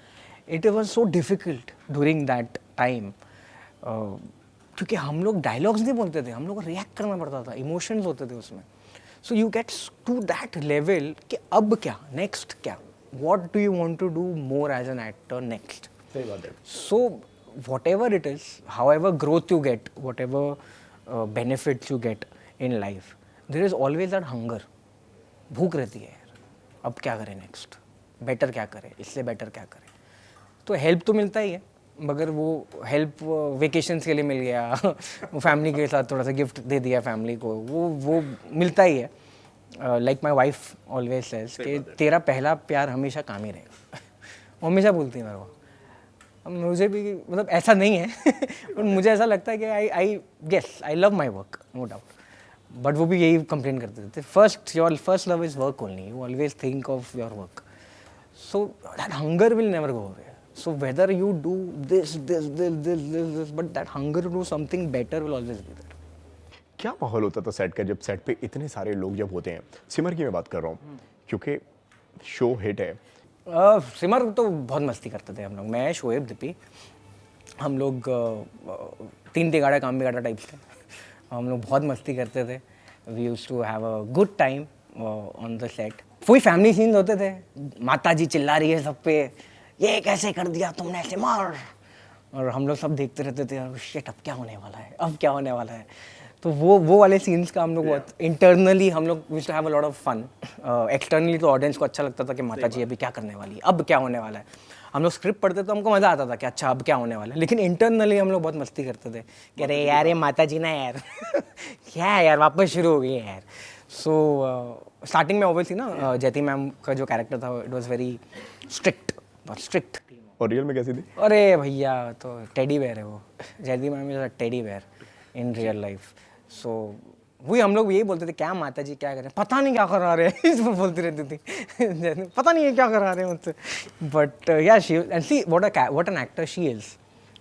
[SPEAKER 2] It was so difficult during that time क्योंकि हम लोग डायलॉग्स नहीं बोलते थे, हम लोग को रिएक्ट करना पड़ता था, इमोशंस होते थे उसमें. So you gets to that level कि अब क्या, नेक्स्ट क्या, what do you want to do more as an actor next.
[SPEAKER 1] सही बात है.
[SPEAKER 2] So, whatever it is, however growth you get, whatever benefits you get in life, there is always that hunger. भूख रहती है यार, अब क्या करें नेक्स्ट, बेटर क्या करें, इससे बेटर क्या करें. तो हेल्प तो मिलता ही है, मगर वो हेल्प वेकेशंस के लिए मिल गया वो फैमिली के साथ थोड़ा सा गिफ्ट दे दिया फैमिली को, वो मिलता ही है. Like my wife always says कि तेरा पहला प्यार हमेशा काम ही रहेगा. वो हमेशा बोलती है मेरे को. अब मुझे भी मतलब ऐसा नहीं है पर मुझे ऐसा लगता है कि I love my work, no doubt. But वो भी यही कंप्लेन करते थे, your first love is work only, you always think of your work. So that hunger will never go away. So whether you do this, but that hunger to do something better will always be there.
[SPEAKER 1] क्या माहौल होता था set का जब set पे इतने सारे लोग जब होते हैं? सिमर की मैं बात कर रहा हूँ क्योंकि शो हिट है.
[SPEAKER 2] सिमर तो बहुत मस्ती करते थे हम लोग. मैं, शोएब, दीपी, हम लोग तीन तिगाड़ा काम बिगाड़ा टाइप्स थे. हम लोग बहुत मस्ती करते थे. We used to have a good time on the set. कोई फैमिली सीन्स होते थे, माता जी चिल्ला रही है सब पे, ये कैसे कर दिया तुमने, ऐसे मार. और हम लोग सब देखते रहते थे, शिट अब क्या होने वाला है, अब क्या होने वाला है. तो वो वाले सीन्स का हम लोग बहुत इंटरनली हम लोग we to have a lot of fun. Externally तो ऑडियंस को अच्छा लगता था कि माता जी अभी क्या करने वाली है, अब क्या होने वाला है. हम लोग स्क्रिप्ट पढ़ते तो हमको मज़ा आता था कि अच्छा अब क्या होने वाला है. लेकिन इंटरनली हम लोग बहुत मस्ती करते थे कि अरे यार ये माता जी ना यार क्या है यार, वापस शुरू हो गई है यार. सो स्टार्टिंग में ऑब्वियसली ना जयती मैम का जो कैरेक्टर था इट वॉज वेरी स्ट्रिक्ट.
[SPEAKER 1] और रियल में कैसी थी?
[SPEAKER 2] अरे भैया तो टेडी बेयर है वो. जयदी ma'am is a teddy bear in real life. So वही हम लोग यही बोलते थे, क्या माता जी क्या कर रहे हैं, पता नहीं क्या करा रहे हैं इसमें बोलती रहती थी पता नहीं है क्या करा रहे हैं मुझसे. बट या she and see what an actor she is.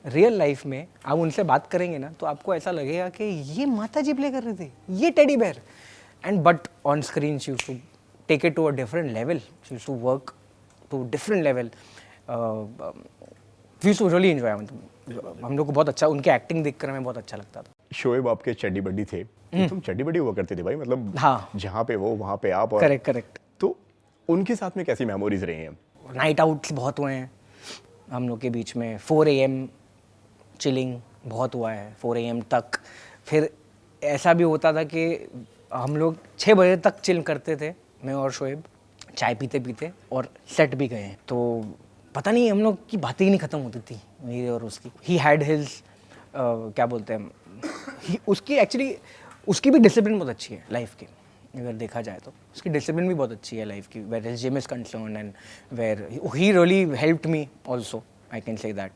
[SPEAKER 2] Real life में आप उनसे बात करेंगे ना तो आपको ऐसा लगेगा कि ये माता जी प्ले कर रहे थे, ये teddy bear. And but on screen she used to take it to a different level, she used to work to different level. We to really enjoy. हम लोग को बहुत अच्छा उनके एक्टिंग देख कर हमें बहुत अच्छा लगता था.
[SPEAKER 1] शोएब आपके चड्डी बड्डी थे, तुम चड्डी बड्डी हुआ करते थे भाई, मतलब
[SPEAKER 2] हाँ,
[SPEAKER 1] जहाँ पे वो वहाँ पे आप.
[SPEAKER 2] करेक्ट.
[SPEAKER 1] तो उनके साथ में कैसी मेमोरीज रही हैं?
[SPEAKER 2] नाइट आउट्स बहुत हुए हैं हम लोग के बीच में. 4 AM चिलिंग बहुत हुआ है, 4 AM तक. फिर ऐसा भी होता था कि हम लोग 6 बजे तक चिल करते थे, मैं और शोएब, चाय पीते पीते, और सेट भी गए. तो पता नहीं हम लोग की बातें ही नहीं ख़त्म होती थी मेरी और उसकी. ही हैड हिज क्या बोलते हैं, उसकी एक्चुअली उसकी भी डिसिप्लिन बहुत अच्छी है लाइफ की. अगर देखा जाए तो उसकी डिसिप्लिन भी बहुत अच्छी है लाइफ की, where his gym is concern and where he really helped me also. I can say that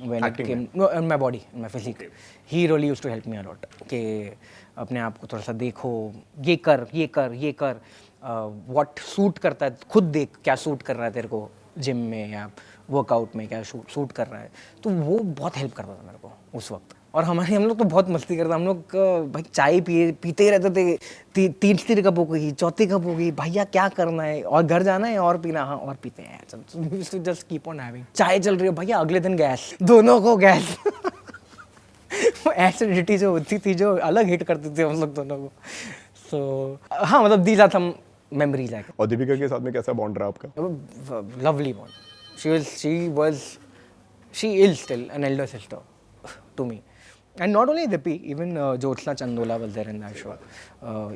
[SPEAKER 2] when it came in my body, in my physique, he really used to help me a lot. कि अपने आप को थोड़ा सा देखो, ये कर, what suit करता है खुद देख, क्या सूट कर रहा है तेरे को जिम में या वर्कआउट में, क्या सूट कर रहा है. तो वो बहुत हेल्प करता था मेरे को उस वक्त. और हम लोग तो बहुत मस्ती करते. हम लोग भाई चाय पीते ही रहते थे. तीसरी कप हो गई, चौथी कप हो गई, भैया क्या करना है और घर जाना है और पीना, हाँ और पीते हैं. Just keep on having. चाय चल रही है भैया, अगले दिन गैस, दोनों को गैस. एसिडिटी जो होती थी जो अलग हिट करते थे हम लोग दोनों को. सो हाँ मतलब दीज आर सम मेमोरीज.
[SPEAKER 1] और दीपिका के साथ में कैसा बॉन्ड रहा आपका?
[SPEAKER 2] Lovely bond. she is still an elder sister to me. And not only Dipi, even Jyotsna Chandola was there in that show.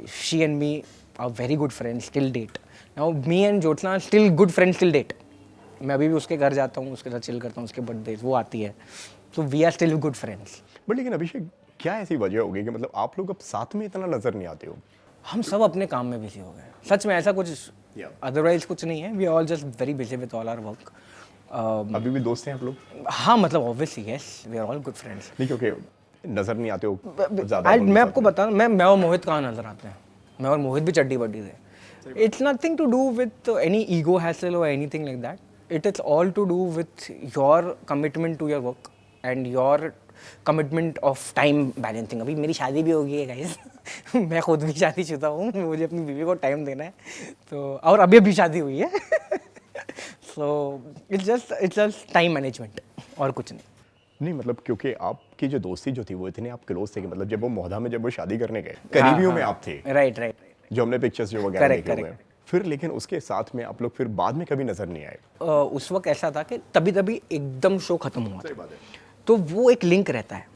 [SPEAKER 2] She and me are very good friends till date. Now me and Jyotsna are still good friends till date. मैं अभी भी उसके घर जाता हूँ, उसके साथ chill करता हूँ, उसके बर्थडे वो आती है. So we are still good friends.
[SPEAKER 1] But लेकिन अभिषेक क्या ऐसी वजह होगी कि मतलब आप लोग अब साथ में इतना नजर नहीं आते हो?
[SPEAKER 2] हम सब अपने काम में बिजी हो गए. सच में ऐसा कुछ अदरवाइज कुछ नहीं है. We are all just very busy with all our work.
[SPEAKER 1] अभी भी दोस्त हैं आप लोग?
[SPEAKER 2] हाँ मतलब obviously yes, we are all good friends.
[SPEAKER 1] नहीं क्योंकि नजर नहीं आते हो ज़्यादा.
[SPEAKER 2] मैं आपको बता, मैं और मोहित कहाँ नजर आते हैं. मैं और मोहित भी चड्डी बड्डी थे. It's nothing to do with any ego hassle और anything like that. It is all to do with your commitment to your work and your commitment of time balancing. अभी मेरी शादी भी हो गई है गाइस. मैं खुद भी शादीशुदा हूँ, मुझे अपनी बीवी को टाइम देना है. तो और अभी शादी हुई है. So it's just time management और कुछ नहीं.
[SPEAKER 1] मतलब क्योंकि आपकी जो दोस्ती जो थी वो इतने आप क्लोज थे कि मतलब जब वो मोहदा में जब वो शादी करने गए करीबियों में आप थे.
[SPEAKER 2] राइट.
[SPEAKER 1] जो हमने पिक्चर्स जो वगैरह
[SPEAKER 2] Correct,
[SPEAKER 1] देखे हुए हैं। फिर लेकिन उसके साथ में आप लोग फिर बाद में कभी नजर नहीं आए।
[SPEAKER 2] उस वक्त ऐसा था कि तभी तभी एकदम शो खत्म हुआ
[SPEAKER 1] सही
[SPEAKER 2] था,
[SPEAKER 1] बात है।
[SPEAKER 2] तो वो एक लिंक रहता है,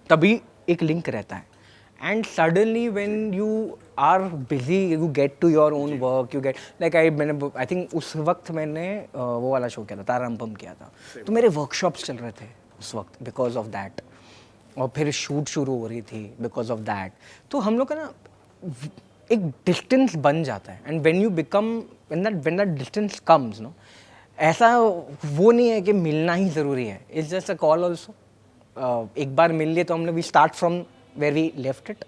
[SPEAKER 2] तभी एक लिंक रहता है। And suddenly when you are busy, you get to your own work, you get like I think उस वक्त मैंने वो वाला शो किया था, तारमपम किया था, तो मेरे वर्कशॉप्स चल रहे थे उस वक्त बिकॉज ऑफ दैट, और फिर शूट शुरू हो रही थी बिकॉज ऑफ दैट। तो हम लोग का ना एक डिस्टेंस बन जाता है, and when you become when that distance comes no, ऐसा वो नहीं है कि मिलना ही ज़रूरी है, it's just a call also. एक बार मिल लिए तो हमने we start from where we left it,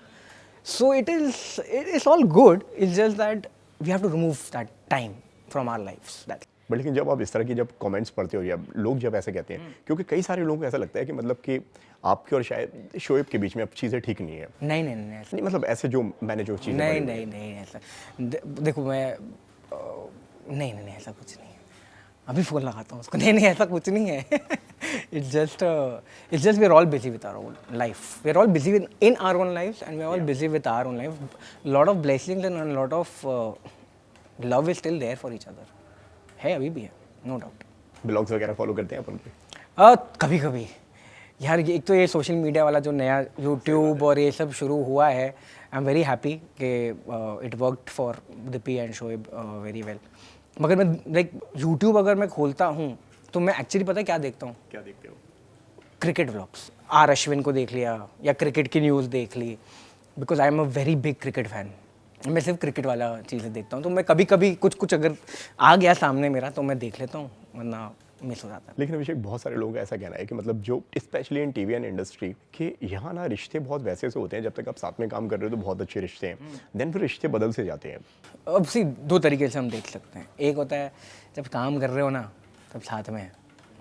[SPEAKER 2] so it is all good, it's just that we have to remove that time from our lifes that.
[SPEAKER 1] But लेकिन जब आप इस तरह की जब कमेंट्स पढ़ते हो या लोग जब ऐसे कहते हैं, क्योंकि कई सारे लोगों को ऐसा लगता है कि मतलब कि आपके और शायद शोएब के बीच में अब चीज़ें ठीक नहीं है।
[SPEAKER 2] नहीं नहीं नहीं ऐसा
[SPEAKER 1] नहीं मतलब ऐसे जो मैंने जो चीज़ें
[SPEAKER 2] नहीं
[SPEAKER 1] पढ़ी हुई
[SPEAKER 2] नहीं नहीं ऐसा देखो मैं नहीं नहीं नहीं ऐसा कुछ नहीं है, अभी फ़ोन लगाता हूँ उसको, नहीं नहीं ऐसा कुछ नहीं है। It's just we are all busy with our own life, we are all busy in our own life, and we are all busy with our own life. Lot of blessings and lot of love is still there for each other, है अभी भी है, no doubt.
[SPEAKER 1] Blogs वगैरह follow करते हैं अपन के।
[SPEAKER 2] कभी कभी यार, एक तो ये सोशल मीडिया वाला जो नया यूट्यूब और ये सब शुरू हुआ है, आई एम वेरी हैप्पी कि it worked for Dipi and Shoaib very well. मगर मैं लाइक यूट्यूब अगर मैं खोलता हूँ तो मैं एक्चुअली पता है क्या देखता हूँ,
[SPEAKER 1] क्या देखते हो?
[SPEAKER 2] Cricket vlogs. आर अश्विन को देख लिया या क्रिकेट की न्यूज़ देख ली, because I am a very big cricket fan. मैं सिर्फ क्रिकेट वाला चीज़ें देखता हूँ, तो मैं कभी कभी कुछ अगर आ गया सामने मेरा तो मैं देख लेता हूँ, वरना मिस हो जाता है।
[SPEAKER 1] लेकिन अभिषेक बहुत सारे लोगों का ऐसा कहना है कि मतलब जो specially in TV and industry कि यहाँ ना रिश्ते बहुत वैसे से होते हैं, जब तक आप साथ में काम कर रहे हो तो बहुत अच्छे रिश्ते हैं, देन फिर रिश्ते बदल से जाते हैं।
[SPEAKER 2] अब सी दो तरीके से हम देख सकते हैं, एक होता है जब काम कर रहे हो ना तब साथ में,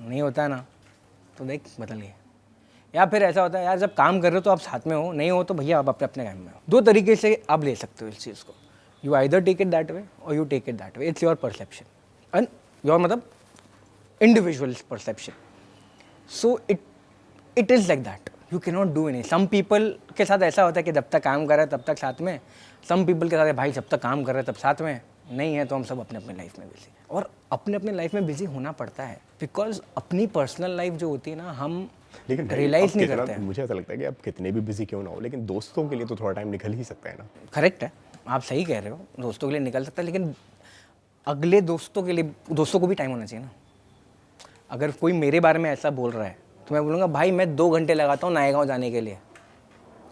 [SPEAKER 2] नहीं होता है ना तो देख बदल गए, या फिर ऐसा होता है यार जब काम कर रहे हो तो आप साथ में हो, नहीं हो तो भैया आप अपने अपने काम में हो। दो तरीके से आप ले सकते हो इस चीज़ को, you either take it that way और you take it that way, it's your perception and your मतलब individual perception, so it is like that, you cannot do anything। some people के साथ ऐसा होता है कि जब तक काम कर रहे हैं तब तक साथ में, some people के साथ है भाई जब तक काम कर रहे हैं तब साथ में, नहीं है तो हम सब अपने अपने लाइफ में बिजी, और अपने अपने लाइफ में बिजी होना पड़ता है, बिकॉज अपनी पर्सनल लाइफ जो होती है ना हम
[SPEAKER 1] लेकिन
[SPEAKER 2] रियलाइज नहीं करते हैं।
[SPEAKER 1] मुझे ऐसा लगता है कि आप कितने भी बिजी क्यों ना हो, लेकिन दोस्तों के लिए तो थोड़ा टाइम निकल ही सकता है ना।
[SPEAKER 2] करेक्ट है, आप सही कह रहे हो, दोस्तों के लिए निकल सकता है, लेकिन अगले दोस्तों के लिए दोस्तों को भी टाइम होना चाहिए ना। अगर कोई मेरे बारे में ऐसा बोल रहा है तो मैं बोलूँगा भाई मैं 2 घंटे लगाता हूँ नएगांव जाने के लिए,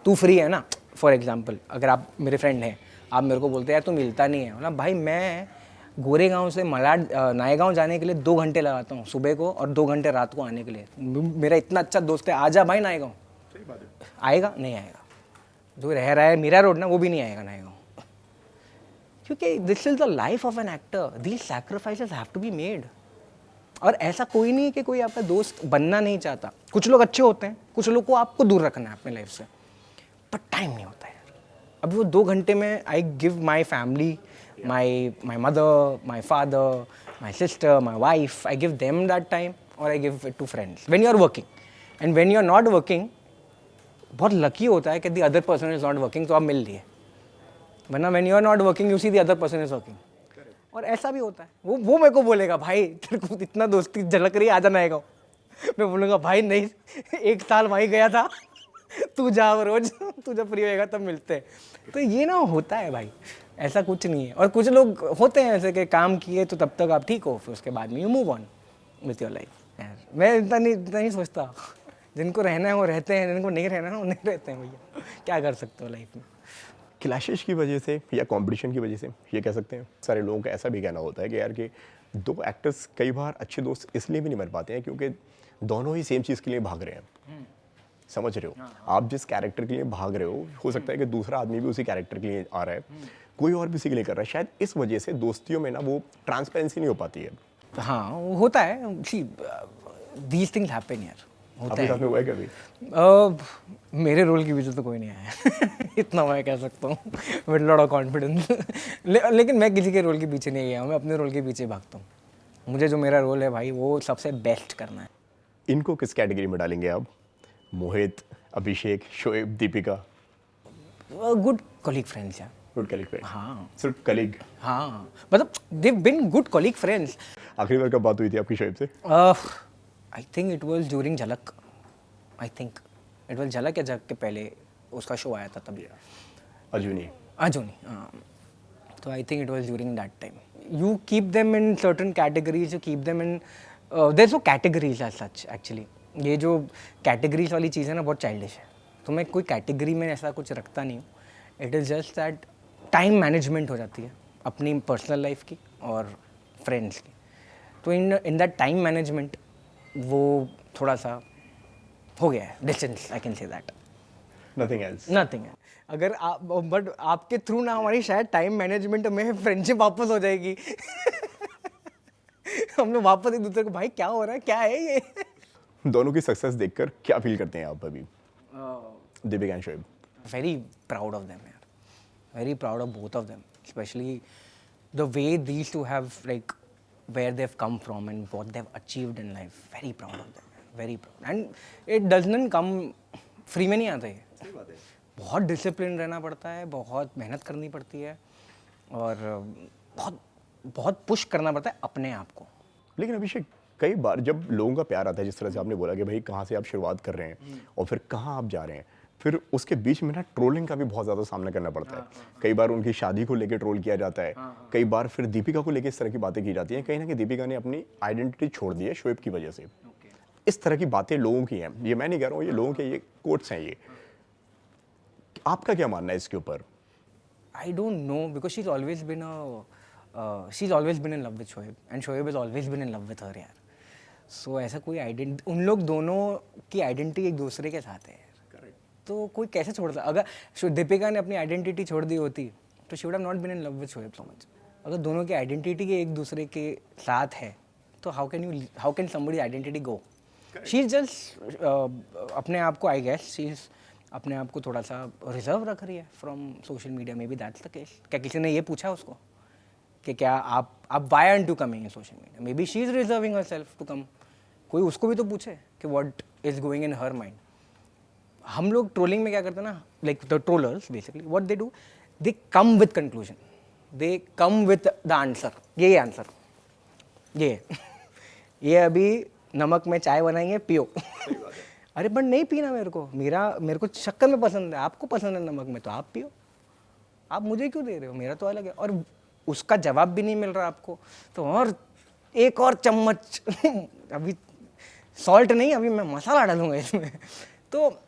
[SPEAKER 2] तू फ्री है ना। फॉर एग्जांपल अगर आप मेरे फ्रेंड हैं, आप मेरे को बोलते हैं यार तू मिलता नहीं है ना, भाई मैं गोरेगांव से मलाड नएगांव जाने के लिए 2 घंटे लगाता हूँ सुबह को और 2 घंटे रात को आने के लिए। मेरा इतना अच्छा दोस्त है, आजा भाई नएगांव।
[SPEAKER 1] सही बात है।
[SPEAKER 2] आएगा नहीं आएगा, जो रह रहा है मीरा रोड ना वो भी नहीं आएगा नएगांव, क्योंकि this is the life of an actor, these sacrifices have to be made. और ऐसा कोई नहीं है कि कोई आपका दोस्त बनना नहीं चाहता, कुछ लोग अच्छे होते हैं, कुछ लोग को आपको दूर रखना है अपने लाइफ से, पर टाइम नहीं होता है। अभी वो 2 घंटे में I give my family, my mother, my father, my sister, my wife, I give them that time, और I give it to friends when you are working. And when you are not working बहुत lucky होता है कि the other person is not working, तो आप मिल लिए, वरना when you are not working you see the other person is working. और ऐसा भी होता है, वो मेरे को बोलेगा भाई तेरे को इतना दोस्ती झलक रही है आजा नएगा। मैं बोलूँगा भाई नहीं 1 साल वहीं गया था, तू जाओ रोज, तू जब फ्री होएगा तब मिलते हैं। तो ये ना होता है भाई, ऐसा कुछ नहीं है। और कुछ लोग होते हैं ऐसे कि काम किए तो तब तक आप ठीक हो, फिर उसके बाद में you move on with your life. मैं इतना नहीं सोचता, जिनको रहना है वो रहते हैं, जिनको नहीं रहना है वो नहीं रहते हैं भैया, क्या कर सकते हो लाइफ में।
[SPEAKER 1] क्लैशेस की वजह से या कंपटीशन की वजह से ये कह सकते हैं, सारे लोगों का ऐसा भी कहना होता है कि यार कि 2 एक्टर्स कई बार अच्छे दोस्त इसलिए भी नहीं बन पाते हैं क्योंकि दोनों ही सेम चीज़ के लिए भाग रहे हैं। समझ रहे हो, आप जिस कैरेक्टर के लिए भाग रहे हो सकता है कि दूसरा आदमी भी उसी कैरेक्टर के लिए आ रहा है, कोई और भी उसी के लिए कर रहा है, शायद इस वजह से दोस्तियों में ना वो ट्रांसपेरेंसी नहीं हो पाती है।
[SPEAKER 2] हाँ वो होता है, सी दीज थिंग्स हैपन यार, होता
[SPEAKER 1] आपके
[SPEAKER 2] है।
[SPEAKER 1] साथ में हुआ है कभी?
[SPEAKER 2] मेरे रोल के पीछे तो कोई नहीं आया इतना मैं कह सकता हूँ विद लॉट ऑफ कॉन्फिडेंस। लेकिन मैं किसी के रोल के पीछे नहीं गया हूँ, मैं अपने रोल के पीछे भागता हूँ। मुझे जो मेरा रोल है भाई वो सबसे बेस्ट करना है।
[SPEAKER 1] इनको किस कैटेगरी में डालेंगे आप? Mohit, Abhishek, Shoaib, Deepika?
[SPEAKER 2] Good colleague friends यार,
[SPEAKER 1] गुड कलीग पे,
[SPEAKER 2] हाँ
[SPEAKER 1] सिर्फ कलीग।
[SPEAKER 2] हाँ, मतलब they've been good colleague friends.
[SPEAKER 1] आखिरी बार कब बात हुई थी आपकी शोएब से?
[SPEAKER 2] I think it was during झलक. I think it was झलक या झलक के पहले उसका शो आया था तभी.
[SPEAKER 1] अजूनी।
[SPEAKER 2] Ajuni. So I think it was during that time. You keep them in certain categories. You keep them in. There's no categories as such actually. ये जो categories वाली चीज़ है ना बहुत childish है. तो मैं कोई category में ऐसा कुछ रखता नहीं हूँ. It is just that time management हो जाती है अपनी personal life की और friends की. तो in that time management वो थोड़ा सा हो गया है distance. I can say that.
[SPEAKER 1] Nothing else.
[SPEAKER 2] Nothing है. अगर आप बट आपके थ्रू ना हमारी शायद टाइम मैनेजमेंट में फ्रेंडशिप वापस हो जाएगी. हम लोग वापस एक दूसरे को भाई क्या हो रहा है क्या है ये.
[SPEAKER 1] दोनों की सक्सेस देखकर क्या फील करते हैं आप अभी? Deepika and Shoaib.
[SPEAKER 2] Very proud of them यार. Very proud of both of them. Specially the way these two have like where they have come from and what they have achieved in life. Very proud of them. Very proud. And it doesn't come free में नहीं आता ये. बहुत discipline रहना पड़ता है, बहुत मेहनत करनी पड़ती है और बहुत बहुत पुश करना पड़ता है अपने आप को.
[SPEAKER 1] लेकिन अभिषेक, कई बार जब लोगों का प्यार आता है, जिस तरह से आपने बोला कि भाई कहाँ से आप शुरुआत कर रहे हैं और फिर कहाँ आप जा रहे हैं, फिर उसके बीच में ना ट्रोलिंग का भी बहुत ज़्यादा सामना करना पड़ता है. कई बार उनकी शादी को लेकर ट्रोल किया जाता है, कई बार फिर दीपिका को लेकर इस तरह की बातें की जाती हैं. कहीं ना कहीं दीपिका ने अपनी आइडेंटिटी छोड़ दी है शोएब की वजह से. इस तरह की बातें लोगों की हैं, ये मैं नहीं कह रहा हूँ, ये लोगों के ये कोट्स हैं. ये आपका क्या मानना है इसके ऊपर?
[SPEAKER 2] I don't know because she's always been in love with Shoaib and Shoaib has always been in love with her यार. So ऐसा कोई आइडेंटिटी उन लोग दोनों की आइडेंटिटी एक दूसरे के साथ है यार. तो कोई कैसे छोड़ सकता? अगर दीपिका ने अपनी आइडेंटिटी छोड़ दी होती तो she would have not been in love with Shoaib so much. अगर दोनों की आइडेंटिटी के एक दूसरे के साथ है तो how can somebody's identity go? She's just अपने आप को I guess she's अपने आप को थोड़ा सा रिजर्व रख रही है from social media. Maybe that's the case. क्या किसी ने ये पूछा उसको कि क्या आप why are to coming in social media? Maybe she is reserving herself to come. कोई उसको भी तो पूछे कि what is going in her mind. हम लोग ट्रोलिंग में क्या करते हैं ना, like the trollers basically what they do, they come with conclusion, they come with the answer. ये आंसर ये अभी नमक में चाय बनाएंगे पियो. अरे बट नहीं पीना मेरे को शक्कर में पसंद है, आपको पसंद है नमक में, तो आप पियो. आप मुझे क्यों दे रहे हो, मेरा तो अलग है. और उसका जवाब भी नहीं मिल रहा आपको तो और एक और चम्मच अभी सॉल्ट नहीं, अभी मैं मसाला डालूंगा इसमें. तो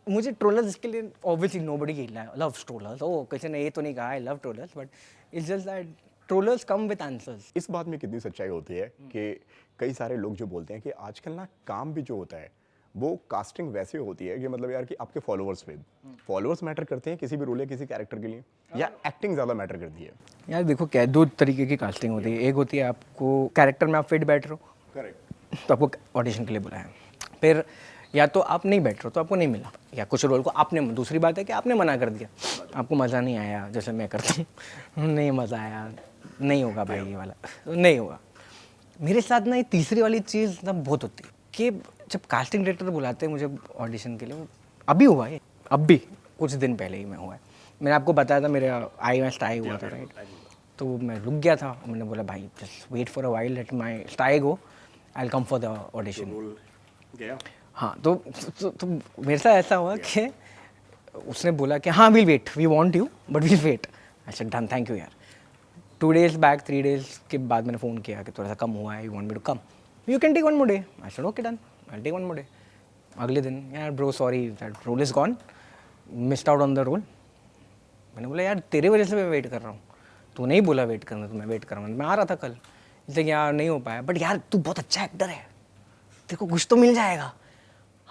[SPEAKER 2] मुझे ट्रोलर्स इसके लिए ऑब्वियसली नोबडी लव्स ट्रोलर्स. ओ किसी ने ये तो नहीं कहा I love trollers, but it's just that trollers come with answers.
[SPEAKER 1] इस बात में कितनी सच्चाई होती है कि कई सारे लोग जो बोलते हैं कि आजकल ना काम भी जो होता है वो कास्टिंग वैसे होती है कि मतलब यार कि आपके फॉलोअर्स मैटर करते हैं किसी भी रोल या किसी कैरेक्टर के लिए, या एक्टिंग ज़्यादा मैटर करती है?
[SPEAKER 2] यार देखो क्या, दो तरीके की कास्टिंग होती है. एक होती है आपको कैरेक्टर में आप फिट बैठ रहे हो,
[SPEAKER 1] करेक्ट,
[SPEAKER 2] तो आपको ऑडिशन के लिए बुलाया. फिर या तो आप नहीं बैठ रहे हो तो आपको नहीं मिला, या कुछ रोल को आपने, दूसरी बात है कि आपने मना कर दिया, आपको मज़ा नहीं आया, जैसे मैं करता हूँ, नहीं मज़ा आया, नहीं होगा भाई ये वाला, नहीं होगा. मेरे साथ ना ये तीसरी वाली चीज़ ना बहुत होती है कि जब कास्टिंग डायरेक्टर बुलाते हैं मुझे ऑडिशन के लिए, अभी हुआ है, अब भी कुछ दिन पहले ही मैं हुआ है. मैंने आपको बताया था मेरा आई में स्टाई हुआ था, राइट? तो मैं रुक गया था, मैंने बोला भाई just wait for a while, let my sty go, I will come for the audition. हाँ तो मेरे साथ ऐसा हुआ कि उसने बोला कि हाँ we'll wait, we want you but we'll wait. अच्छा डन, थैंक यू यार. 2 days बैक, 3 days के बाद मैंने फ़ोन किया कि थोड़ा सा कम हुआ है, you want me to come, you can take 1 more day. I said okay done, I take 1 more day. अगले दिन यार bro sorry that role is gone, missed out on the role. मैंने बोला यार तेरे वजह से मैं वेट कर रहा हूँ, तू नहीं बोला वेट करना तो मैं वेट कर रहा हूँ, मैं आ रहा था कल, इसलिए यार नहीं हो पाया. बट यार तू बहुत अच्छा एक्टर है, तेरे को कुछ तो मिल जाएगा,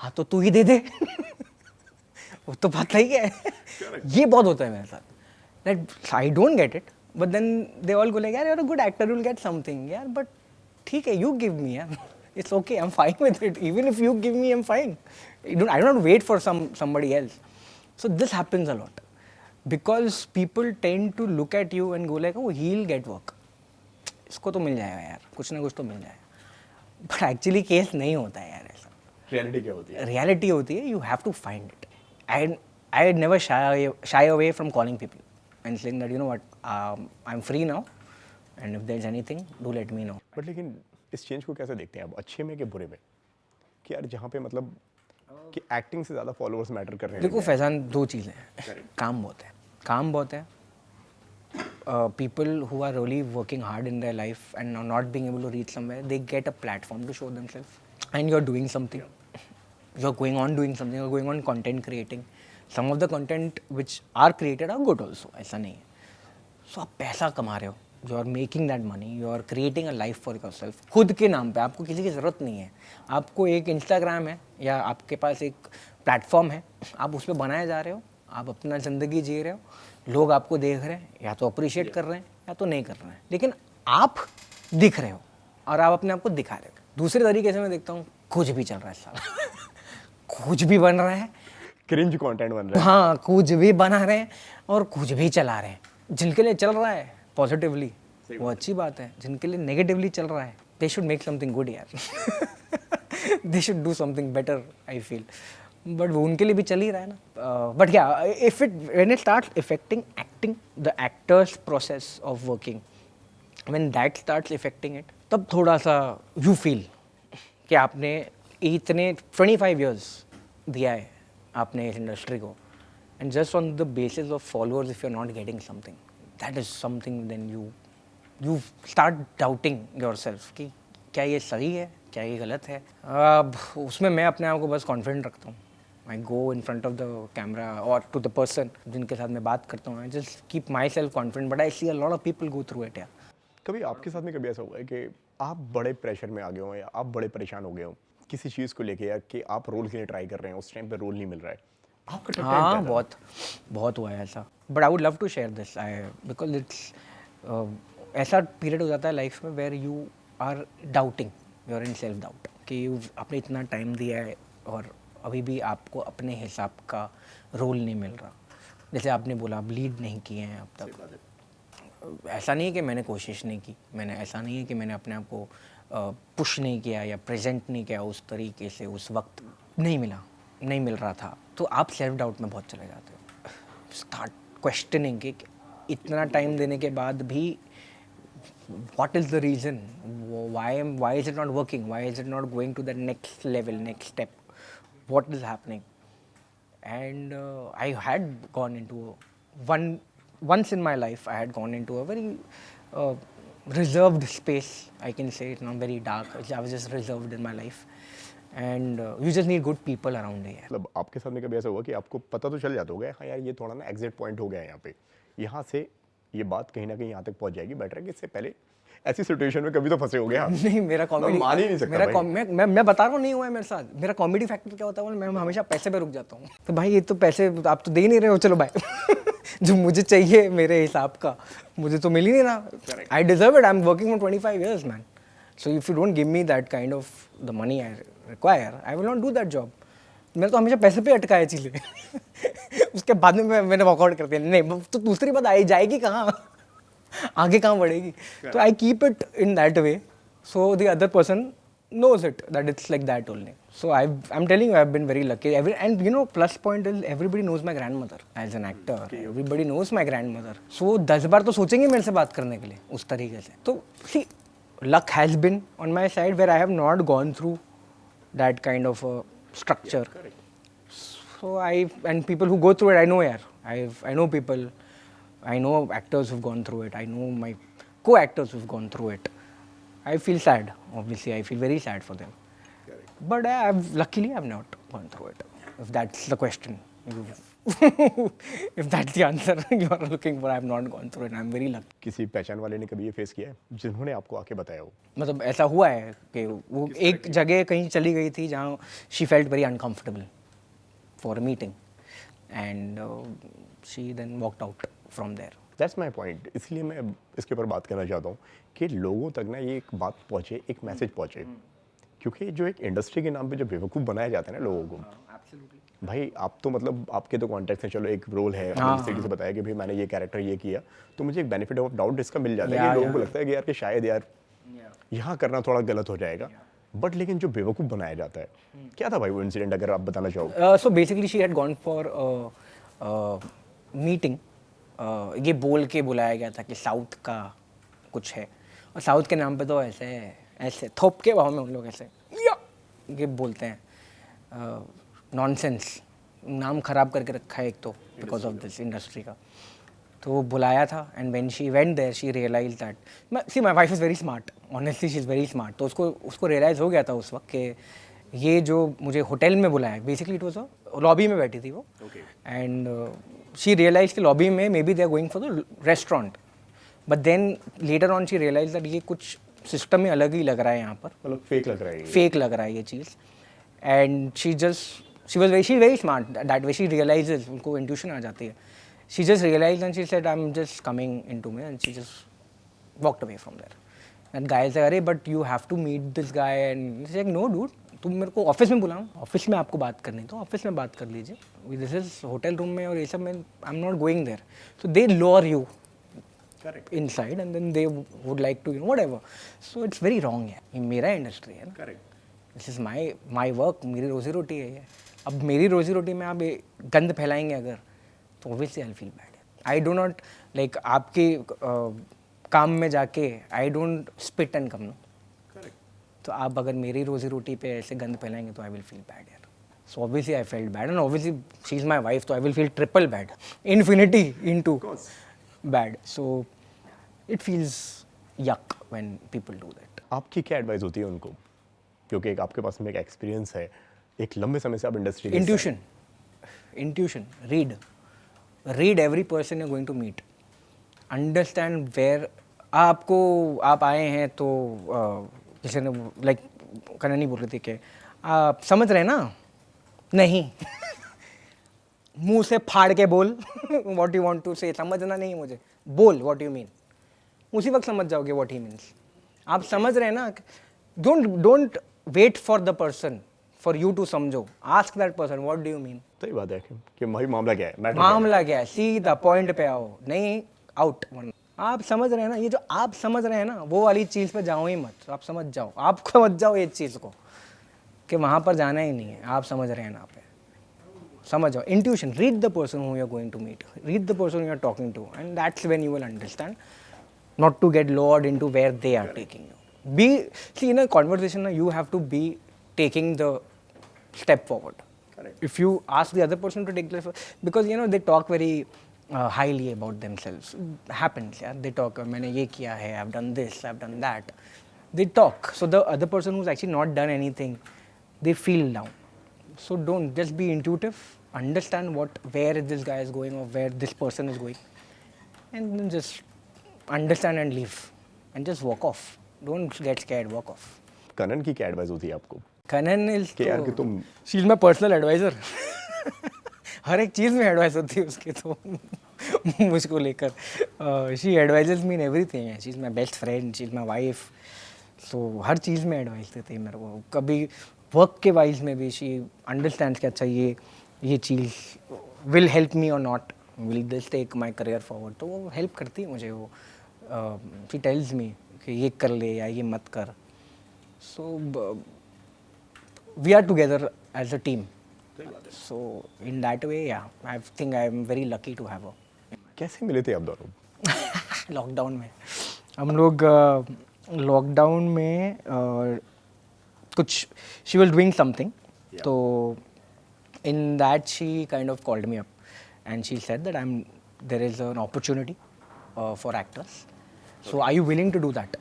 [SPEAKER 2] हाँ तो तू ही दे दे. वो तो बात सही है. ये बहुत होता है मेरे साथ, that I don't get it, but then they all go like यार you are a good actor, you will get something. यार बट ठीक है, यू गिव मी यार, it's okay, I'm fine with it. Even if you give me, I'm fine. I don't wait for somebody else. So this happens a lot because people tend to look at you and go like, oh, he'll get work. इसको तो मिल जाएगा यार, कुछ ना कुछ तो मिल जाएगा. But actually case नहीं होता है यार ऐसा.
[SPEAKER 1] रियलिटी क्या होती है?
[SPEAKER 2] Reality होती है, you have to find it. I never shy away from calling people. and saying that, you know what, I'm free now, and if there's anything, do let me know.
[SPEAKER 1] But लेकिन इस change को कैसे देखते हैं आप, अच्छे में कि बुरे में? कि यार जहाँ पे मतलब कि एक्टिंग से ज़्यादा फॉलोअर्स मैटर कर रहे हैं।
[SPEAKER 2] देखो फैजान, दो चीज़ें हैं, काम बहुत है, people who are really working hard in their life and are not being able to reach somewhere, they get a platform to show themselves, and you're doing something, you're going on doing something, you're going on content creating. Some of the content which are created are good also, ऐसा नहीं है. So आप पैसा कमा रहे हो, you are making that money, you are creating a life for yourself, खुद के नाम पे, आपको किसी की ज़रूरत नहीं है. आपको एक इंस्टाग्राम है या आपके पास एक प्लेटफॉर्म है, आप उस पर बनाए जा रहे हो, आप अपना ज़िंदगी जी रहे हो, लोग आपको देख रहे हैं, या तो अप्रिशिएट कर रहे हैं या तो नहीं कर रहे हैं, लेकिन आप दिख रहे हो और आप अपने आप को दिखा रहे हो. दूसरे तरीके से मैं देखता हूँ, कुछ भी चल रहा है साला कुछ भी बन रहा है,
[SPEAKER 1] क्रिंज कंटेंट बन रहा है.
[SPEAKER 2] हाँ, कुछ भी बना रहे हैं और कुछ भी चला रहे हैं. जिनके लिए चल रहा है पॉजिटिवली वो अच्छी बात है, जिनके लिए नेगेटिवली चल रहा है they should make something good यार they should do something better I feel. But वो उनके लिए भी चल ही रहा है ना. बट क्या, if it when it starts affecting acting, the actors process of working, when that starts affecting it, तब थोड़ा सा यू फील कि आपने इतने 25 years दिया है आपने इस इंडस्ट्री को, and just on the basis of followers if you are not getting something, that is something, then you start doubting yourself कि क्या ये सही है, क्या ये गलत है. अब उसमें मैं अपने आप को बस कॉन्फिडेंट रखता हूँ. I go in front of the camera और टू द पर्सन जिनके साथ मैं बात करता हूँ, I just keep myself confident, but I see a lot of people go through it. यार
[SPEAKER 1] कभी आपके साथ में कभी ऐसा हुआ है कि आप बड़े प्रेशर में आ गए हो या आप बड़े परेशान हो गए हो किसी चीज़ को लेके, या कि आप रोल के लिए ट्राई कर रहे हैं, उस टाइम पे रोल नहीं मिल रहा है, आपका टफ टाइम क्या
[SPEAKER 2] हाँ,
[SPEAKER 1] था?
[SPEAKER 2] बहुत हुआ है ऐसा. But I would love to share this, because it's ऐसा पीरियड हो जाता है लाइफ में where you are doubting, you are in self doubt कि आपने इतना टाइम दिया है और अभी भी आपको अपने हिसाब का रोल नहीं मिल रहा. जैसे आपने बोला, आप लीड नहीं किए हैं अब तक. ऐसा नहीं है कि मैंने कोशिश नहीं की, ऐसा नहीं है कि मैंने अपने आप को पुश नहीं किया या प्रेजेंट नहीं किया उस तरीके से, उस वक्त नहीं मिल रहा था. तो आप सेल्फ डाउट में बहुत चले जाते हो, स्टार्ट क्वेश्चनिंग कि इतना टाइम देने के बाद भी what is the reason, why is it not working, why is it not going to the next level, next step, what is happening. And I had gone into once in my life I had gone into a very reserved space, I can say. It's not very dark, I was just reserved in my life, and you just need good people around you.
[SPEAKER 1] मतलब आपके साथ में कभी ऐसा हुआ कि आपको पता तो चल जाता होगा, हाँ यार ये थोड़ा ना एग्जिट पॉइंट हो गया है यहाँ पे, यहाँ से ये बात कहीं ना कहीं यहाँ तक पहुँच जाएगी, बेटर है कि इससे पहले ऐसी सिचुएशन में कभी तो फंसे हो गए आप?
[SPEAKER 2] नहीं, मेरा कॉमेडी
[SPEAKER 1] मान ही नहीं सकता
[SPEAKER 2] मेरा
[SPEAKER 1] भाई।
[SPEAKER 2] मैं बता रहा हूँ, नहीं हुआ है मेरे साथ. मेरा कॉमेडी फैक्टर क्या होता है, मैं हमेशा पैसे पे रुक जाता हूँ. तो भाई ये तो पैसे आप तो दे ही नहीं रहे हो, चलो भाई जो मुझे चाहिए मेरे हिसाब का मुझे तो मिल ही नहीं रहा. I deserve it, I am working for 25 years man. So if you don't give me that kind of the money I require, I will not do that job. मैंने तो हमेशा पैसे पे अटका है चीज़ें उसके बाद में मैंने वर्कआउट कर दिया. नहीं तो दूसरी बात आई जाएगी कहाँ आगे कहाँ बढ़ेगी. तो I keep it in that way, so the other person knows it that it's like that only. So I'm telling you, I've been very lucky. And you know, plus point is everybody knows my grandmother as an actor. Everybody knows my grandmother. So 10 बार तो सोचेंगे मेरे से बात करने के लिए उस तरीके से. तो see, luck has been on my side where I have not gone through that kind of a structure. So and people who go through it, I know yaar. I know people, I know actors who've gone through it. I know my co-actors who've gone through it. I feel sad, obviously. I feel very sad for them. Correct. But luckily I've not gone through it. If that's the question, if that's the answer you are looking for, I've not gone through it. I'm very lucky.
[SPEAKER 1] किसी पहचान वाले ने कभी ये face किया है जिन्होंने आपको आके बताया हो?
[SPEAKER 2] मतलब ऐसा हुआ है कि वो एक जगह कहीं चली गई थी जहाँ she felt very uncomfortable for a meeting, and she then walked out from there.
[SPEAKER 1] That's my point. इसलिए मैं इसके ऊपर बात करना चाहता हूँ कि लोगों तक ना ये एक बात पहुँचे, एक मैसेज पहुँचे, क्योंकि जो एक इंडस्ट्री के नाम पे जो बेवकूफ़ बनाया जाता है ना लोगों को, भाई आप तो मतलब आपके तो कॉन्टेक्ट हैं, चलो एक रोल है, आपने से बताया कि भाई मैंने ये कैरेक्टर ये किया, तो मुझे एक बेनिफिट ऑफ डाउट इसका मिल जाता है कि लोगों को लगता है कि यार कि शायद यार यहाँ करना थोड़ा गलत हो जाएगा. बट लेकिन जो बेवकूफ़ बनाया जाता है, क्या था भाई वो इंसिडेंट, अगर आप बताना चाहो?
[SPEAKER 2] So basically she had gone for a meeting ये बोल के बुलाया गया था कि साउथ का कुछ है, और साउथ के नाम पे तो ऐसे ऐसे थोप के भाव में उन लोग ऐसे या ये बोलते हैं। नॉनसेंस, नाम ख़राब करके रखा है एक तो बिकॉज ऑफ दिस इंडस्ट्री का। तो वो बुलाया था and when she went there she realise that, see my wife is very smart, honestly she is very smart. तो उसको रियलाइज़ हो गया था उस वक्त कि ये जो मुझे होटल में बुलाया, basically it was a lobby में बैठी थी वो, एंड शी रियलाइज कि लॉबी में may be they are going for the restaurant, but then later on she realise that ये कुछ सिस्टम में अलग ही लग रहा है यहाँ पर,
[SPEAKER 1] मतलब फेक लग रहा है ये।
[SPEAKER 2] फेक लग रहा है ये चीज़। And she very smart that way she realizes, उनको इंट्यूशन आ जाती है। She just realize and she said I am just coming into me, and she just walked away from there. And guy say अरे but you have to meet this guy, and she like no dude, तुम मेरे को office में बुलाओ, office में आपको बात करनी तो ऑफिस में बात कर लीजिए, दिस इज होटल रूम में और ये सब में I am not going there. So they lower you inside and then they would like to, you know, whatever. So it's very wrong है, ये मेरा इंडस्ट्री है ना,
[SPEAKER 1] correct.
[SPEAKER 2] This is my work, मेरी रोजी रोटी है ये। अब मेरी रोजी रोटी में आप ये गंद फैलाएंगे अगर, तो obviously I feel bad. I do not like आपके काम में जाके I don't spit and come no, तो आप अगर मेरी रोजी रोटी पे ऐसे गंद फैलाएंगे तो आई विल फील बैड यार। So obviously I felt bad, and obviously she is my wife, तो I will feel triple bad, infinity into bad. So it feels yuck when people do that.
[SPEAKER 1] आपकी क्या advice होती है उनको, क्योंकि एक आपके पास में एक एक्सपीरियंस है, एक लंबे समय से आप इंडस्ट्री में
[SPEAKER 2] intuition, read every person you going to meet, understand where आप आए हैं। तो किसी ने लाइक कन्ना नहीं बोल रही थी कि आप समझ रहे हैं ना, नहीं मुंह से फाड़ के बोल व्हाट यू वांट टू से, समझना नहीं मुझे, बोल व्हाट यू मीन, उसी वक्त समझ जाओगे व्हाट ही मीन्स। आप समझ रहे हैं ना, don't wait for the person for you to समझो, ask that person what do you mean.
[SPEAKER 1] सही बात है कि भाई मामला क्या है, मैटर
[SPEAKER 2] मामला क्या है, सीधा पॉइंट पे आओ, नहीं आउट। आप समझ रहे हैं ना, ये जो आप समझ रहे हैं ना वो वाली चीज़ पे जाओ ही मत, आप समझ जाओ, आप समझ जाओ इस चीज़ को कि वहाँ पर जाना ही नहीं है, आप समझ रहे हैं ना, पे समझ जाओ। Intuition, read the person who you are going to meet, read the person you are talking to, and that's when you will understand, not to get lured into where they are taking you. See, in a conversation, you have to be taking the step forward.
[SPEAKER 1] Correct.
[SPEAKER 2] If you ask the other person to take the step, because you know they talk very highly about themselves. Happens, yeah. They talk, मैंने ये किया है, I've done this, I've done that. They talk. So the other person who's actually not done anything, they feel down. So don't, just be intuitive, understand where this guy is going or where this person is going, and then just understand and leave and just walk off. Don't get scared, walk off.
[SPEAKER 1] Kanan की क्या advice होती है आपको?
[SPEAKER 2] Kanan is
[SPEAKER 1] कि यार कि तुम,
[SPEAKER 2] she is my personal adviser. हर एक चीज़ में एडवाइस होती है उसके, तो मुझको लेकर she advises me in everything. She is my best friend, she is my wife, so हर चीज़ में एडवाइस देती है मेरे को। कभी वर्क के वाइज में भी शी अंडरस्टैंड्स कि अच्छा ये चीज़ विल हेल्प मी और not, will this take my career forward, तो वो हेल्प करती है मुझे। वो शी टेल्स मी कि ये कर ले या ये मत कर। So we are together as a team, so in that way या I think I am very lucky to have a.
[SPEAKER 1] कैसे मिले थे आप दोनों?
[SPEAKER 2] लॉकडाउन में हम लोग, लॉकडाउन में कुछ शी वाज डूइंग समथिंग, तो in that she kind of called me up and she said that there is an opportunity for actors, so are you willing to do that,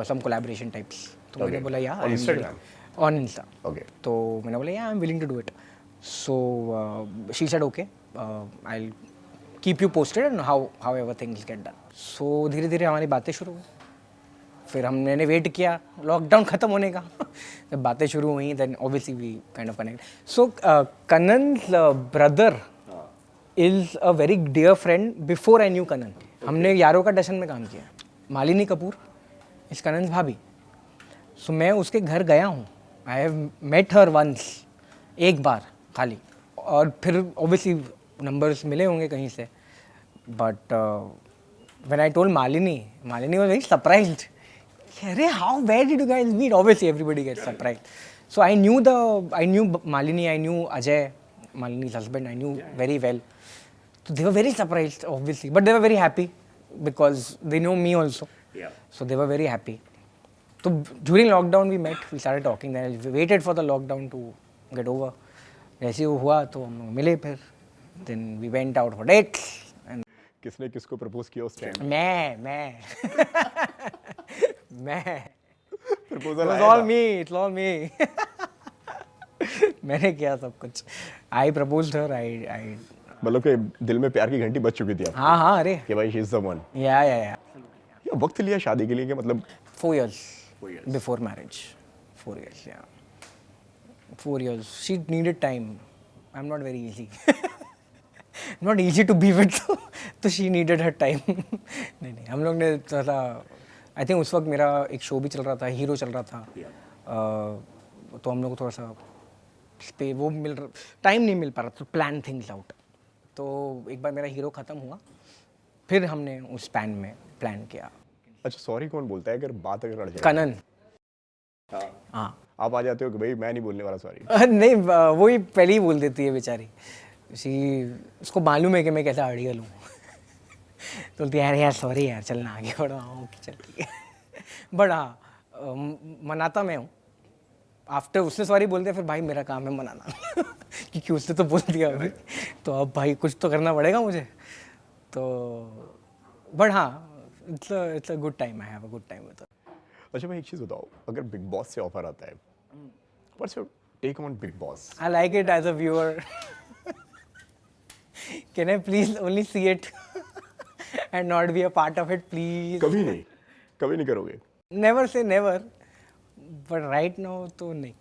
[SPEAKER 2] some collaboration types. तो मैंने बोला yeah,
[SPEAKER 1] on Instagram,
[SPEAKER 2] on Insta.
[SPEAKER 1] Okay.
[SPEAKER 2] तो मैंने बोला yeah, I'm willing to do it. So she said okay, I'll keep you posted and however things get done. So धीरे धीरे हमारी बातें शुरू हुई, फिर मैंने वेट किया लॉकडाउन ख़त्म होने का। जब बातें शुरू हुई then obviously we kind of connect. So Kanan's brother is a very dear friend before I knew Kanan. हमने यारों का डशन में काम किया। मालिनी कपूर इस कनन भाभी, सो मैं उसके घर गया हूँ, I have met her once, एक बार खाली, और फिर ऑब्वियसली नंबर्स मिले होंगे कहीं से, but when I told Malini was very surprised, अरे how where did you guys meet, obviously everybody gets surprised. So I knew Malini, I knew Ajay, Malini's husband, I knew very well. So they were very surprised, obviously, but they were very happy because they know me also.
[SPEAKER 1] Yeah.
[SPEAKER 2] So they were very happy. So during lockdown we met, we started talking. Then we waited for the lockdown to get over. जैसे वो हुआ तो हम लोग मिले फिर. Then we went out for dates. And
[SPEAKER 1] किसने किसको प्रपोज किया उस टाइम?
[SPEAKER 2] मैं
[SPEAKER 1] प्रपोजल
[SPEAKER 2] It was
[SPEAKER 1] आया
[SPEAKER 2] all
[SPEAKER 1] था?
[SPEAKER 2] me, it's all me. मैंने किया सब कुछ. I proposed her. I
[SPEAKER 1] मतलब कि दिल में प्यार की घंटी बज चुकी थी आप
[SPEAKER 2] हाँ अरे.
[SPEAKER 1] कि भाई she is the one.
[SPEAKER 2] Yeah.
[SPEAKER 1] या वक्त लिया शादी के लिए कि मतलब
[SPEAKER 2] 4 years.
[SPEAKER 1] 4 years.
[SPEAKER 2] Before marriage. 4 years, yeah. 4 years. She needed time. I'm not very easy. Not easy to be with. तो she needed her time. नहीं हम लोग ने थोड़ा आई थिंक उस वक्त मेरा एक शो भी चल रहा था, हीरो चल रहा था. तो हम लोग को थोड़ा सा वो टाइम नहीं मिल पा रहा, तो प्लान थिंग्स आउट. तो एक बार मेरा हीरो ख़त्म हुआ, फिर हमने उस स्पैन में प्लान किया.
[SPEAKER 1] अच्छा सॉरी कौन बोलता है अगर बात अगर अड़ जाए?
[SPEAKER 2] कनन. हाँ.
[SPEAKER 1] आप आ जाते हो कि भाई मैं नहीं बोलने वाला सॉरी.
[SPEAKER 2] नहीं वो ही पहले ही बोल देती है बेचारी. उसको मालूम है कि मैं कैसा आइडियल हूँ. तो बोलती है यार सॉरी यार चलना आगे बढ़ा. ओके चल ठीक है. बट हाँ मनाता मैं हूँ. आफ्टर उसने सॉरी बोल दिया फिर भाई मेरा काम है मनाना. क्योंकि उसने तो बोल दिया अभी, तो अब भाई कुछ तो करना पड़ेगा मुझे. तो बट हाँ it's a good time. I have a good time with her.
[SPEAKER 1] अच्छा भाई एक चीज़ बताओ, अगर बिग बॉस से ऑफर आता है what's your take on Bigg Boss?
[SPEAKER 2] I like it as a viewer. Can I please only see it and not be a part of it, please?
[SPEAKER 1] कभी नहीं करोगे?
[SPEAKER 2] Never say never, but right now तो नहीं.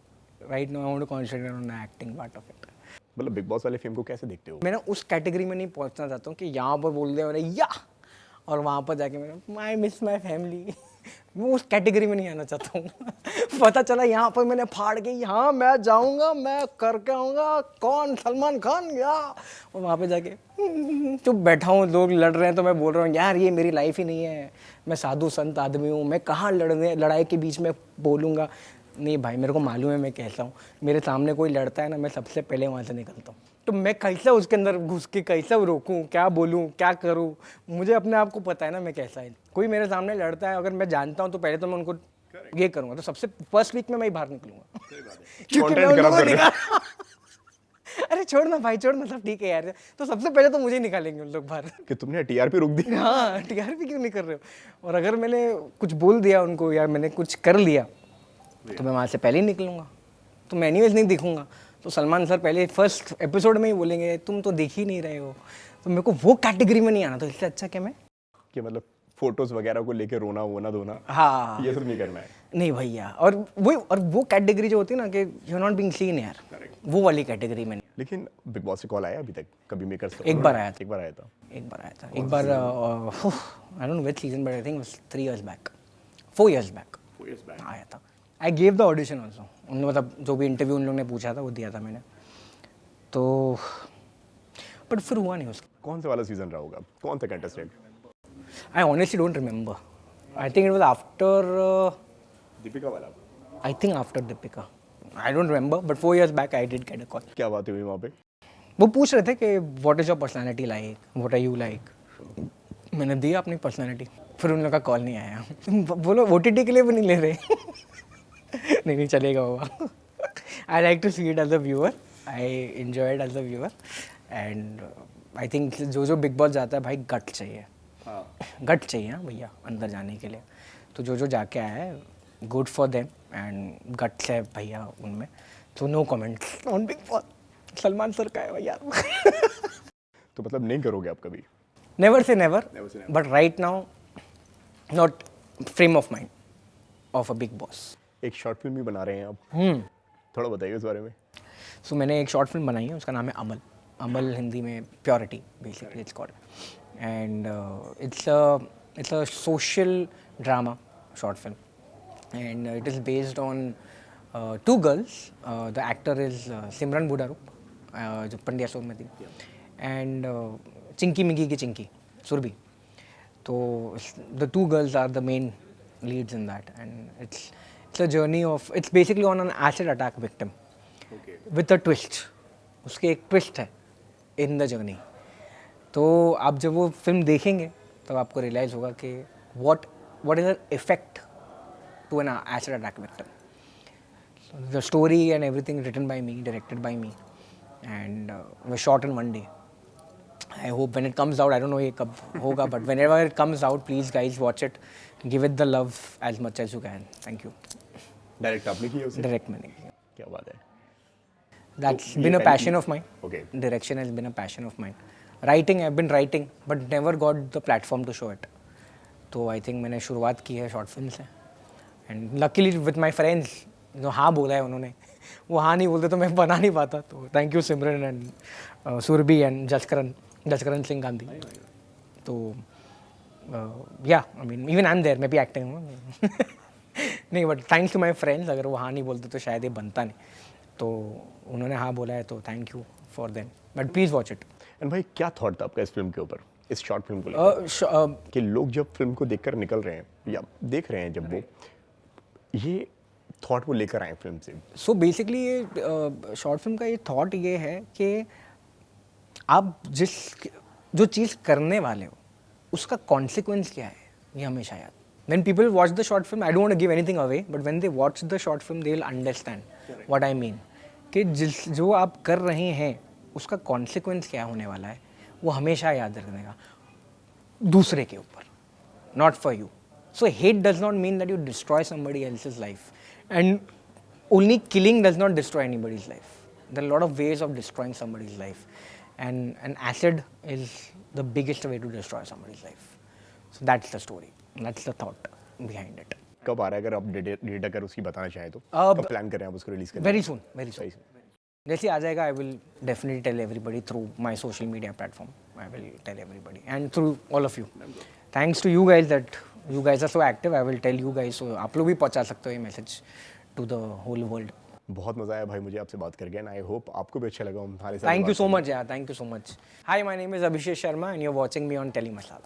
[SPEAKER 2] Right now I want to concentrate on the acting part of it.
[SPEAKER 1] मतलब big boss वाले fame को कैसे देखते हो?
[SPEAKER 2] मैं ना उस कैटेगरी में नहीं पहुंचना चाहता हूँ कि यहाँ पर बोल दिया मैंने या और वहाँ पर जाके मैंने आई मिस माई फैमिली. मैं उस कैटेगरी में नहीं आना चाहता हूँ. पता चला यहाँ पर मैंने फाड़ के यहाँ मैं जाऊँगा, मैं करके आऊँगा, कौन सलमान खान या, और वहाँ पे जाके चुप बैठा हूँ, लोग लड़ रहे हैं तो मैं बोल रहा हूँ यार ये मेरी लाइफ ही नहीं है, मैं साधु संत आदमी हूँ, मैं कहाँ लड़ाई के बीच में बोलूँगा. नहीं भाई मेरे को मालूम है मैं कैसा हूँ. मेरे सामने कोई लड़ता है ना, मैं सबसे पहले वहाँ से निकलता हूँ. तो मैं कैसे उसके अंदर घुस के कैसे रोकूं, क्या बोलूं, क्या करूं, मुझे अपने आप को पता है ना मैं कैसा है. कोई मेरे सामने लड़ता है अगर मैं जानता हूँ तो पहले तो मैं उनको ये करूँगा. तो सबसे फर्स्ट वीक में मैं ही बाहर निकलूंगा. क्योंकि मैं उनको निकाल अरे छोड़ना भाई छोड़ना सब ठीक है यार. तो सबसे पहले तो मुझे ही निकालेंगे उन लोग बाहर
[SPEAKER 1] कि तुमने टीआरपी रोक दी.
[SPEAKER 2] हाँ टीआरपी क्यों नहीं कर रहे हो. और अगर मैंने कुछ बोल दिया उनको या मैंने कुछ कर लिया तो मैं वहाँ से पहले ही निकलूँगा. तो मैं एनीवेज नहीं दिखूँगा. तो सलमान सर पहले फर्स्ट एपिसोड में ही बोलेंगे तुम तो देख ही नहीं रहे हो. तो मेरे को वो कैटेगरी में नहीं आना. तो इससे अच्छा क्या मैं
[SPEAKER 1] कि मतलब फोटोज वगैरह को लेके रोना वोना धोना
[SPEAKER 2] हाँ
[SPEAKER 1] ये सब नहीं करना है.
[SPEAKER 2] नहीं भैया. और वो कैटेगरी जो होती है ना कि you are not being seen यार, वो वाली कैटेगरी में नहीं.
[SPEAKER 1] लेकिन बिग बॉस से कॉल आया अभी तक कभी मेकर्स?
[SPEAKER 2] एक बार आया था.
[SPEAKER 1] एक बार आया था.
[SPEAKER 2] एक बार I don't know which season but I think 3 years back 4 years back आया था. I gave the audition also. उन्होंने मतलब जो भी इंटरव्यू उन लोगों ने पूछा था वो दिया था मैंने. तो बट फिर हुआ नहीं उसका.
[SPEAKER 1] कौन सा वाला सीजन रहा होगा? कौन सा contestant?
[SPEAKER 2] I honestly don't remember. I think it was after
[SPEAKER 1] Deepika वाला?
[SPEAKER 2] I think after Deepika. I don't remember but 4 years back I did get a call.
[SPEAKER 1] क्या बात हुई वहाँ पे?
[SPEAKER 2] वो पूछ रहे थे कि what is your personality like, what are you like. मैंने दी अपनी पर्सनालिटी. फिर उन लोगों का कॉल नहीं आया. बोलो OTT के लिए भी नहीं ले रहे. नहीं चलेगा वो. I like to see it as a viewer. I enjoy it as a viewer. And I think जो बिग बॉस जाता है भाई गट चाहिए. गट चाहिए हाँ भैया अंदर जाने के लिए. तो जो जाके आया है good for them and guts है भैया उनमें. तो no comments on Bigg Boss. Salman sir का है भैया.
[SPEAKER 1] तो मतलब नहीं करोगे आप कभी?
[SPEAKER 2] Never say never but right now not frame of mind of a big boss.
[SPEAKER 1] एक शॉर्ट फिल्म भी बना रहे हैं आप, थोड़ा बताइए उस बारे में.
[SPEAKER 2] सो मैंने एक शॉर्ट फिल्म बनाई है, उसका नाम है अमल. अमल हिंदी में purity basically it's called. And it's a social drama short film and it is based on 2 girls. The actor is Simran Budharu जो पंड्या शो में थी एंड चिंकी मिंकी की चिंकी सुरभि. तो the 2 girls are the main leads in that and it's a journey of it's basically on an acid attack victim with a twist. उसके एक twist है in the journey. तो आप जब वो फिल्म देखेंगे तब आपको रियलाइज़ होगा कि what is the effect to an acid attack victim. The story and everything written by me, directed by me, and was shot in one day. I hope when it comes out, I don't know ये कब होगा, but whenever it comes out, please guys watch it, give it the love as much as you can. Thank you.
[SPEAKER 1] Direct आपने किया उसे?
[SPEAKER 2] Direct मैंने किया.
[SPEAKER 1] क्या बात है.
[SPEAKER 2] That's
[SPEAKER 1] ये
[SPEAKER 2] been a
[SPEAKER 1] पहली
[SPEAKER 2] passion of mine.
[SPEAKER 1] Okay.
[SPEAKER 2] Direction has been a passion of mine. Writing, I've been writing, but never got the platform to show it. तो I think मैंने शुरुआत की है शॉर्ट फिल्म से, and luckily with my friends जो हाँ बोला है उन्होंने, वो हाँ नहीं बोलते तो मैं बना नहीं पाता. तो thank you Simran and Surbhi and Jaskaran Singh Gandhi. तो yeah I mean even I am there, मैं भी एक्टिंग हूँ नहीं, but thanks to my friends. अगर वो हाँ नहीं बोलते तो शायद ये बनता नहीं. तो उन्होंने हाँ बोला है तो thank you for them, but please watch it.
[SPEAKER 1] And भाई क्या थॉट था आपका इस फिल्म के ऊपर, इस शॉर्ट फिल्म को लेकर, कि लोग जब फिल्म को देखकर निकल रहे हैं या देख रहे हैं जब वो ये थॉट वो लेकर आए फिल्म से?
[SPEAKER 2] सो बेसिकली ये शॉर्ट फिल्म का ये थॉट ये है कि आप जो चीज़ करने वाले हो उसका कॉन्सिक्वेंस क्या है, ये हमेशा याद. When people watch the short film, I don't want to give anything away, but when they watch the short film, they will understand what I mean. कि जो आप कर रहे हैं उसका कॉन्सिक्वेंस क्या होने वाला है वो हमेशा याद रखने का, दूसरे के ऊपर, not for you. So hate does not mean that you destroy somebody else's life, and only killing does not destroy anybody's life. There are lot of ways of destroying somebody's life, and an acid is the biggest way to destroy somebody's life. So that's the story, that's the thought behind it.
[SPEAKER 1] कब आ रहा है, अगर आप date अगर उसकी बताना चाहें तो कब प्लान कर रहे हैं आप उसको रिलीज करने?
[SPEAKER 2] Very soon, very soon. जैसे आ जाएगा, I will definitely tell everybody through my social media platform. I will tell everybody and through all of you. Thanks to you guys that you guys are so active. I will tell you guys, so आप लोग भी पहुंचा सकते हो ये message to the whole world.
[SPEAKER 1] बहुत मजा आया भाई मुझे आपसे बात करके, एंड आई होप आपको भी अच्छा लगा हमारे साथ.
[SPEAKER 2] थैंक यू सो मच यार, thank you so much. Hi, my name is Abhishek Sharma and you are watching me on Telly masala.